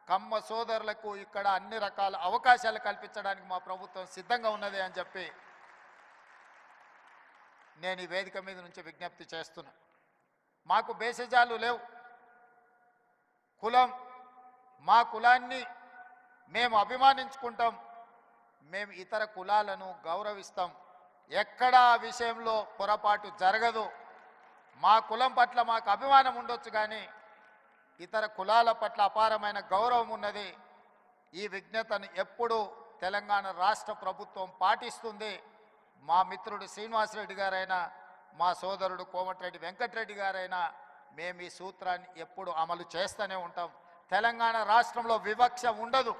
కమ్మ సోదరులకు ఇక్కడ అన్ని రకాల అవకాశాలు కల్పించడానికి మా ప్రభుత్వం సిద్ధంగా ఉన్నది అని చెప్పి నేను ఈ వేదిక మీద నుంచి విజ్ఞప్తి చేస్తున్నా. మాకు భేషజాలు లేవు. కులం, మా కులాన్ని మేము అభిమానించుకుంటాం. మేము ఇతర కులాలను గౌరవిస్తాం. ఎక్కడా ఆ విషయంలో పొరపాటు జరగదు. మా కులం పట్ల మాకు అభిమానం ఉండొచ్చు, కానీ ఇతర కులాల పట్ల అపారమైన గౌరవం ఉన్నది. ఈ విజ్ఞతను ఎప్పుడూ తెలంగాణ రాష్ట్ర ప్రభుత్వం పాటిస్తుంది. మా మిత్రుడు శ్రీనివాసరెడ్డి గారైనా, మా సోదరుడు కోమటిరెడ్డి వెంకటరెడ్డి గారైనా మేము ఈ సూత్రాన్ని ఎప్పుడు అమలు చేస్తూనే ఉంటాం. తెలంగాణ రాష్ట్రంలో వివక్ష ఉండదు.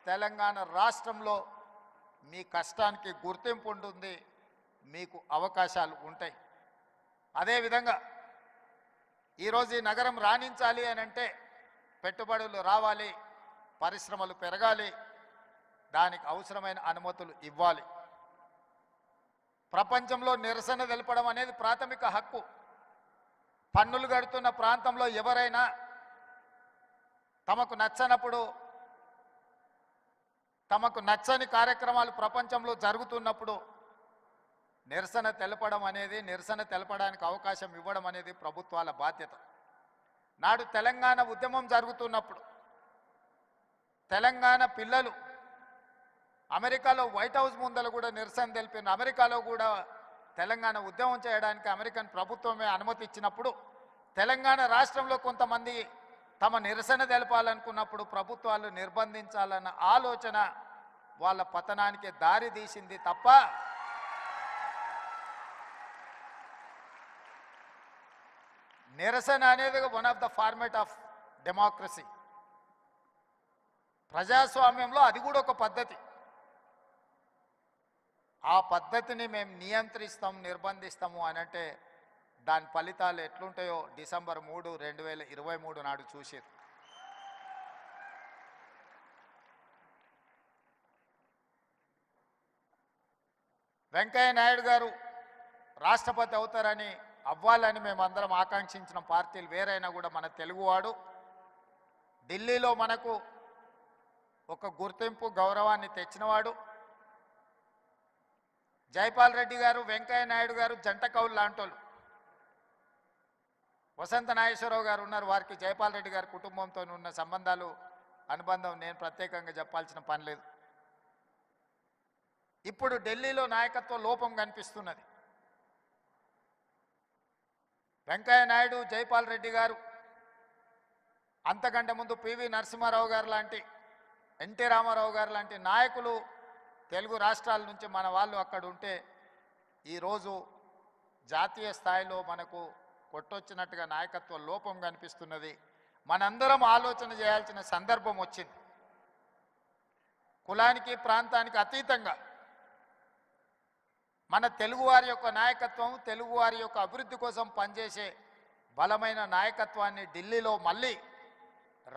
తెలంగాణ రాష్ట్రంలో మీ కష్టానికి గుర్తింపు ఉంటుంది, మీకు అవకాశాలు ఉంటాయి. అదేవిధంగా ఈరోజు ఈ నగరం రాణించాలి అని అంటే పెట్టుబడులు రావాలి, పరిశ్రమలు పెరగాలి, దానికి అవసరమైన అనుమతులు ఇవ్వాలి. ప్రపంచంలో నిరసన తెలపడం అనేది ప్రాథమిక హక్కు. పన్నులు కడుతున్న ప్రాంతంలో ఎవరైనా తమకు నచ్చనప్పుడు, తమకు నచ్చని కార్యక్రమాలు ప్రపంచంలో జరుగుతున్నప్పుడు నిరసన తెలపడం అనేది, నిరసన తెలపడానికి అవకాశం ఇవ్వడం అనేది ప్రభుత్వాల బాధ్యత. నాడు తెలంగాణ ఉద్యమం జరుగుతున్నప్పుడు తెలంగాణ పిల్లలు అమెరికాలో వైట్ హౌస్ ముందర కూడా నిరసన తెలిపిన, అమెరికాలో కూడా తెలంగాణ ఉద్యమం చేయడానికి అమెరికన్ ప్రభుత్వమే అనుమతి ఇచ్చినప్పుడు తెలంగాణ రాష్ట్రంలో కొంతమంది తమ నిరసన తెలపాలనుకున్నప్పుడు ప్రభుత్వాలు నిర్బంధించాలన్న ఆలోచన వాళ్ళ పతనానికి దారి తీసింది తప్ప నిరసన అనేది one of the format of democracy. ప్రజాస్వామ్యంలో అది కూడా ఒక పద్ధతి. ఆ పద్ధతిని మేము నియంత్రిస్తాం, నిర్బంధిస్తాము అని అంటే దాని ఫలితాలు ఎట్లుంటాయో డిసెంబర్ 3, 2023 నాడు చూసారు. వెంకయ్య నాయుడు గారు రాష్ట్రపతి అవుతారని అవ్వాలని మేమందరం ఆకాంక్షించిన పార్టీలు వేరైనా కూడా మన తెలుగువాడు ఢిల్లీలో మనకు ఒక గుర్తింపు గౌరవాన్ని తెచ్చినవాడు. జైపాల్ రెడ్డి గారు, వెంకయ్య నాయుడు గారు జంట కౌలు లాంటోళ్ళు. వసంత నాగేశ్వరరావు గారు ఉన్నారు, వారికి జైపాల్ రెడ్డి గారి కుటుంబంతో ఉన్న సంబంధాలు అనుబంధం నేను ప్రత్యేకంగా చెప్పాల్సిన పని లేదు. ఇప్పుడు ఢిల్లీలో నాయకత్వ లోపం కనిపిస్తున్నది. వెంకయ్య నాయుడు, జైపాల్ రెడ్డి గారు, అంతకంటే ముందు పివి నరసింహారావు గారు లాంటి, ఎన్టీ రామారావు గారు లాంటి నాయకులు తెలుగు రాష్ట్రాల నుంచి మన వాళ్ళు అక్కడ ఉంటే ఈరోజు జాతీయ స్థాయిలో మనకు కొట్టొచ్చినట్టుగా నాయకత్వ లోపం కనిపిస్తున్నది. మనందరం ఆలోచన చేయాల్సిన సందర్భం వచ్చింది. కులానికి ప్రాంతానికి అతీతంగా మన తెలుగువారి యొక్క నాయకత్వం, తెలుగువారి యొక్క అభివృద్ధి కోసం పనిచేసే బలమైన నాయకత్వాన్ని ఢిల్లీలో మళ్ళీ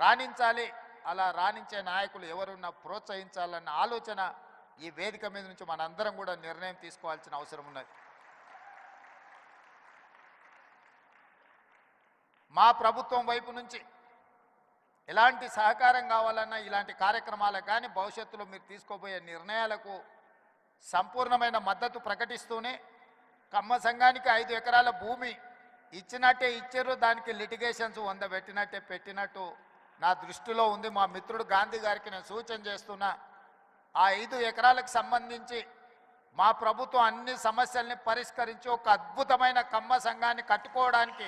రాణించాలి. అలా రాణించే నాయకులు ఎవరున్నా ప్రోత్సహించాలన్న ఆలోచన ఈ వేదిక మీద నుంచి మనందరం కూడా నిర్ణయం తీసుకోవాల్సిన అవసరం ఉన్నది. మా ప్రభుత్వం వైపు నుంచి ఎలాంటి సహకారం కావాలన్నా ఇలాంటి కార్యక్రమాలకు కానీ భవిష్యత్తులో మీరు తీసుకోబోయే నిర్ణయాలకు సంపూర్ణమైన మద్దతు ప్రకటిస్తూనే కమ్మ సంఘానికి 5 ఎకరాల భూమి ఇచ్చినట్టే ఇచ్చారు, దానికి లిటిగేషన్స్ 100 పెట్టినట్టే పెట్టినట్టు నా దృష్టిలో ఉంది. మా మిత్రుడు గాంధీ గారికి నేను సూచన చేస్తున్నా, ఆ 5 ఎకరాలకు సంబంధించి మా ప్రభుత్వం అన్ని సమస్యల్ని పరిష్కరించి ఒక అద్భుతమైన కమ్మ సంఘాన్ని కట్టుకోవడానికి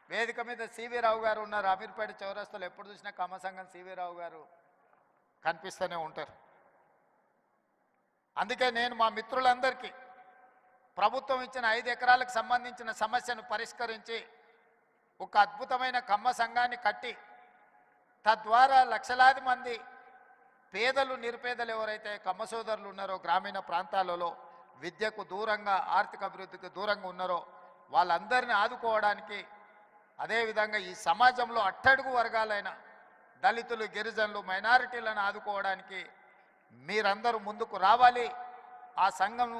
వేదిక మీద సివి రావు గారు ఉన్నారు. అమీర్పేట చౌరస్తాలో ఎప్పుడు చూసినా కమ్మ సంఘం సివి రావు గారు కనిపిస్తూనే ఉంటారు. అందుకే నేను మా మిత్రులందరికీ ప్రభుత్వం ఇచ్చిన 5 ఎకరాలకు సంబంధించిన సమస్యను పరిష్కరించి ఒక అద్భుతమైన కమ్మ సంఘాన్ని కట్టి తద్వారా లక్షలాది మంది పేదలు, నిరుపేదలు ఎవరైతే కమ్మ సోదరులు ఉన్నారో గ్రామీణ ప్రాంతాలలో విద్యకు దూరంగా, ఆర్థిక అభివృద్ధికి దూరంగా ఉన్నారో వాళ్ళందరినీ ఆదుకోవడానికి, అదేవిధంగా ఈ సమాజంలో అట్టడుగు వర్గాలైన దళితులు, గిరిజనులు, మైనారిటీలను ఆదుకోవడానికి మీరందరూ ముందుకు రావాలి. ఆ సంఘం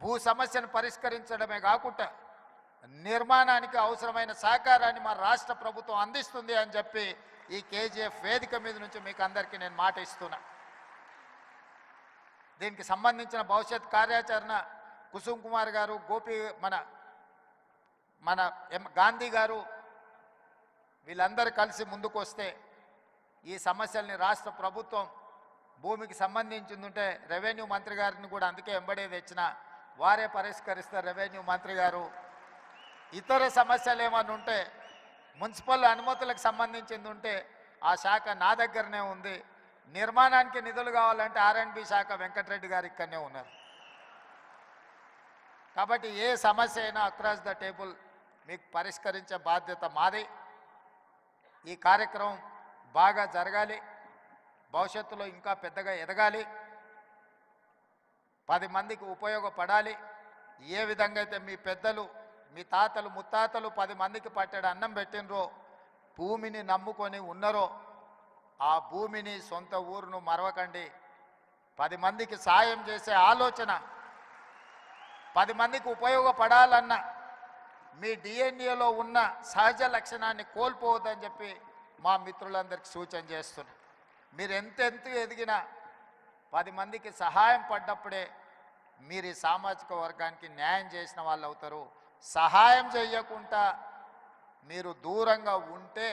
భూ సమస్యను పరిష్కరించడమే కాకుండా నిర్మాణానికి అవసరమైన సహకారాన్ని మా రాష్ట్ర ప్రభుత్వం అందిస్తుంది అని చెప్పి ఈ కేజీఎఫ్ వేదిక మీద నుంచి మీకు అందరికీ నేను మాట ఇస్తున్నా. దీనికి సంబంధించిన భవిష్యత్ కార్యాచరణ కుసుమ్ కుమార్ గారు, గోపి, మన గాంధీ గారు వీళ్ళందరూ కలిసి ముందుకు వస్తే ఈ సమస్యల్ని రాష్ట్ర ప్రభుత్వం భూమికి సంబంధించిందంటే రెవెన్యూ మంత్రి గారిని కూడా అందుకే ఎంబడే తెచ్చిన వారే పరిష్కరిస్తారు. రెవెన్యూ మంత్రి గారు ఇతర సమస్యలు ఏమన్నా ఉంటే మున్సిపల్ అనుమతులకు సంబంధించింది ఉంటే ఆ శాఖ నా దగ్గరనే ఉంది. నిర్మాణానికి నిధులు కావాలంటే R&B శాఖ వెంకటరెడ్డి గారు ఇక్కడనే ఉన్నారు. కాబట్టి ఏ సమస్య అయినా అక్రాస్ ద టేబుల్ మీకు పరిష్కరించే బాధ్యత మాది. ఈ కార్యక్రమం బాగా జరగాలి, భవిష్యత్తులో ఇంకా పెద్దగా ఎదగాలి, 10 మందికి ఉపయోగపడాలి. ఏ విధంగా అయితే మీ పెద్దలు, మీ తాతలు, ముత్తాతలు 10 మందికి పట్టెడు అన్నం పెట్టినరో, భూమిని నమ్ముకొని ఉన్నారో, ఆ భూమిని, సొంత ఊరును మరవకండి. 10 మందికి సాయం చేసే ఆలోచన, 10 మందికి ఉపయోగపడాలన్న మీ డిఎన్ఏలో ఉన్న సహజ లక్షణాన్ని కోల్పోవద్దని చెప్పి మా మిత్రులందరికీ సూచన చేస్తున్నా. మీరు ఎంతెంత ఎదిగినా 10 మందికి సహాయం పడ్డప్పుడే మీరు ఈ సామాజిక వర్గానికి న్యాయం చేసిన వాళ్ళు అవుతారు. సహాయం చేయకుండా మీరు దూరంగా ఉంటే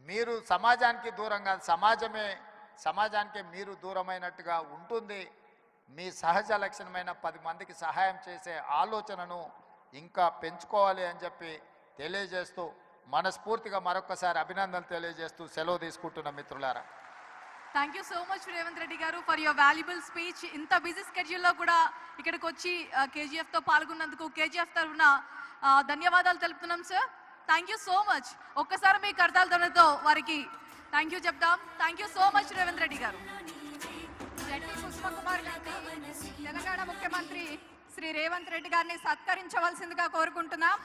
మీరు సమాజానికి దూరంగా, సమాజమే సమాజానికి మీరు దూరమైనట్టుగా ఉంటుంది. మీ సహజ లక్షణమైన 10 మందికి సహాయం చేసే ఆలోచనను ఇంకా పెంచుకోవాలి అని చెప్పి తెలియజేస్తూ మనస్ఫూర్తిగా మరొకసారి అభినందనలు తెలియజేస్తూ సెలవు తీసుకుంటున్న మిత్రులారా. Thank you so much Revanth Reddy గారు ఫర్ యువర్ వాల్యుబుల్ స్పీచ్. ఇంత బిజీ స్కెడ్యూల్లో కూడా ఇక్కడికి వచ్చి కేజీఎఫ్తో పాల్గొన్నందుకు కేజీఎఫ్ తరఫున ధన్యవాదాలు తెలుపుతున్నాం sir. Thank you so much. ఒక్కసారి మీ కర్తాల ధ్వనితో వారికి థ్యాంక్ యూ చెప్తాం. Thank you so much Revanth Reddy గారు. జట్టి కుసుమకుమార్ గారిని తెలంగాణ ముఖ్యమంత్రి శ్రీ రేవంత్ రెడ్డి గారిని సత్కరించవలసిందిగా కోరుకుంటున్నాం.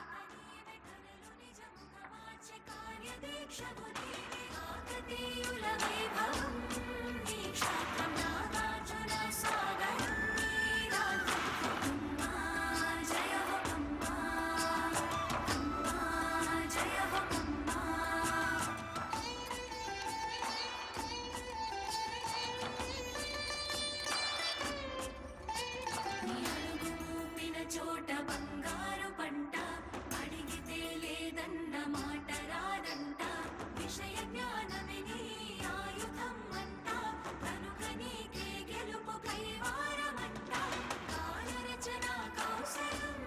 చోట బంగారు పంట అడిగితే లేదన్న మాట రాదంట విషయ జ్ఞానమే నీ ఆయుధం అంట కనుక నీకే గెలుపు కైవారమంట కాలరచన కౌశలం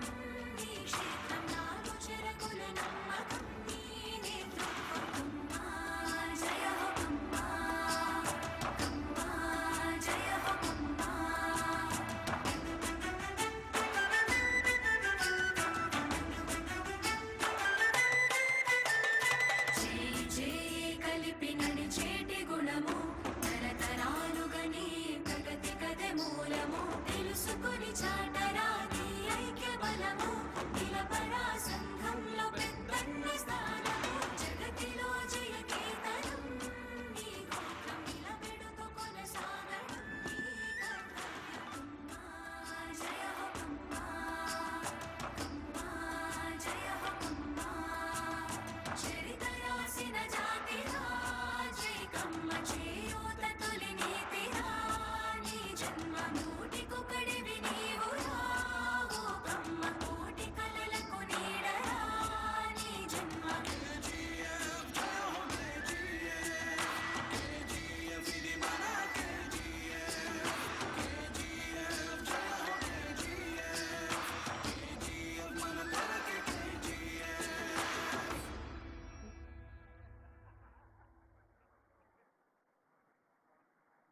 నీ క్షేత్రం నాలు చెరగుల నమ్మకం నీ నేతృత్వం అమ్మా జయ హో అమ్మా అమ్మా జయ హో అమ్మా. కలిపి నడిచేటి గుణము తరతరాలుగా నీ ప్రగతి కథ మూలము తెలుసుకొని చాటరాది ఐక్య బలము నిలబడా సంఘంలో పెద్దన్న స్థానము జగతిలో జయ కేతనం నీ గోత్రం నిలబెడుతూ కొనసాగడం నీ కర్తవ్యం అమ్మా జయ హో అమ్మా అమ్మా జయ హో అమ్మా. చరిత రాసిన జాతిరా జై కమ్మ చేయూత తొలి నీతిరా నీ జన్మ నూటికొకడివి నీవురా ఓ కమ్మ కోటి కలలకు నీడరా నీ జన్మ.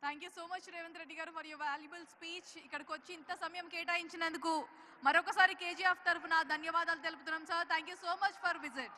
Thank you so much Revanth Reddy గారు ఫర్ యువర్ వాల్యుబుల్ స్పీచ్. ఇక్కడికి వచ్చి ఇంత సమయం కేటాయించినందుకు మరొకసారి కేజీఎఫ్ తరఫున ధన్యవాదాలు తెలుపుతున్నాం sir. Thank you so much for visit.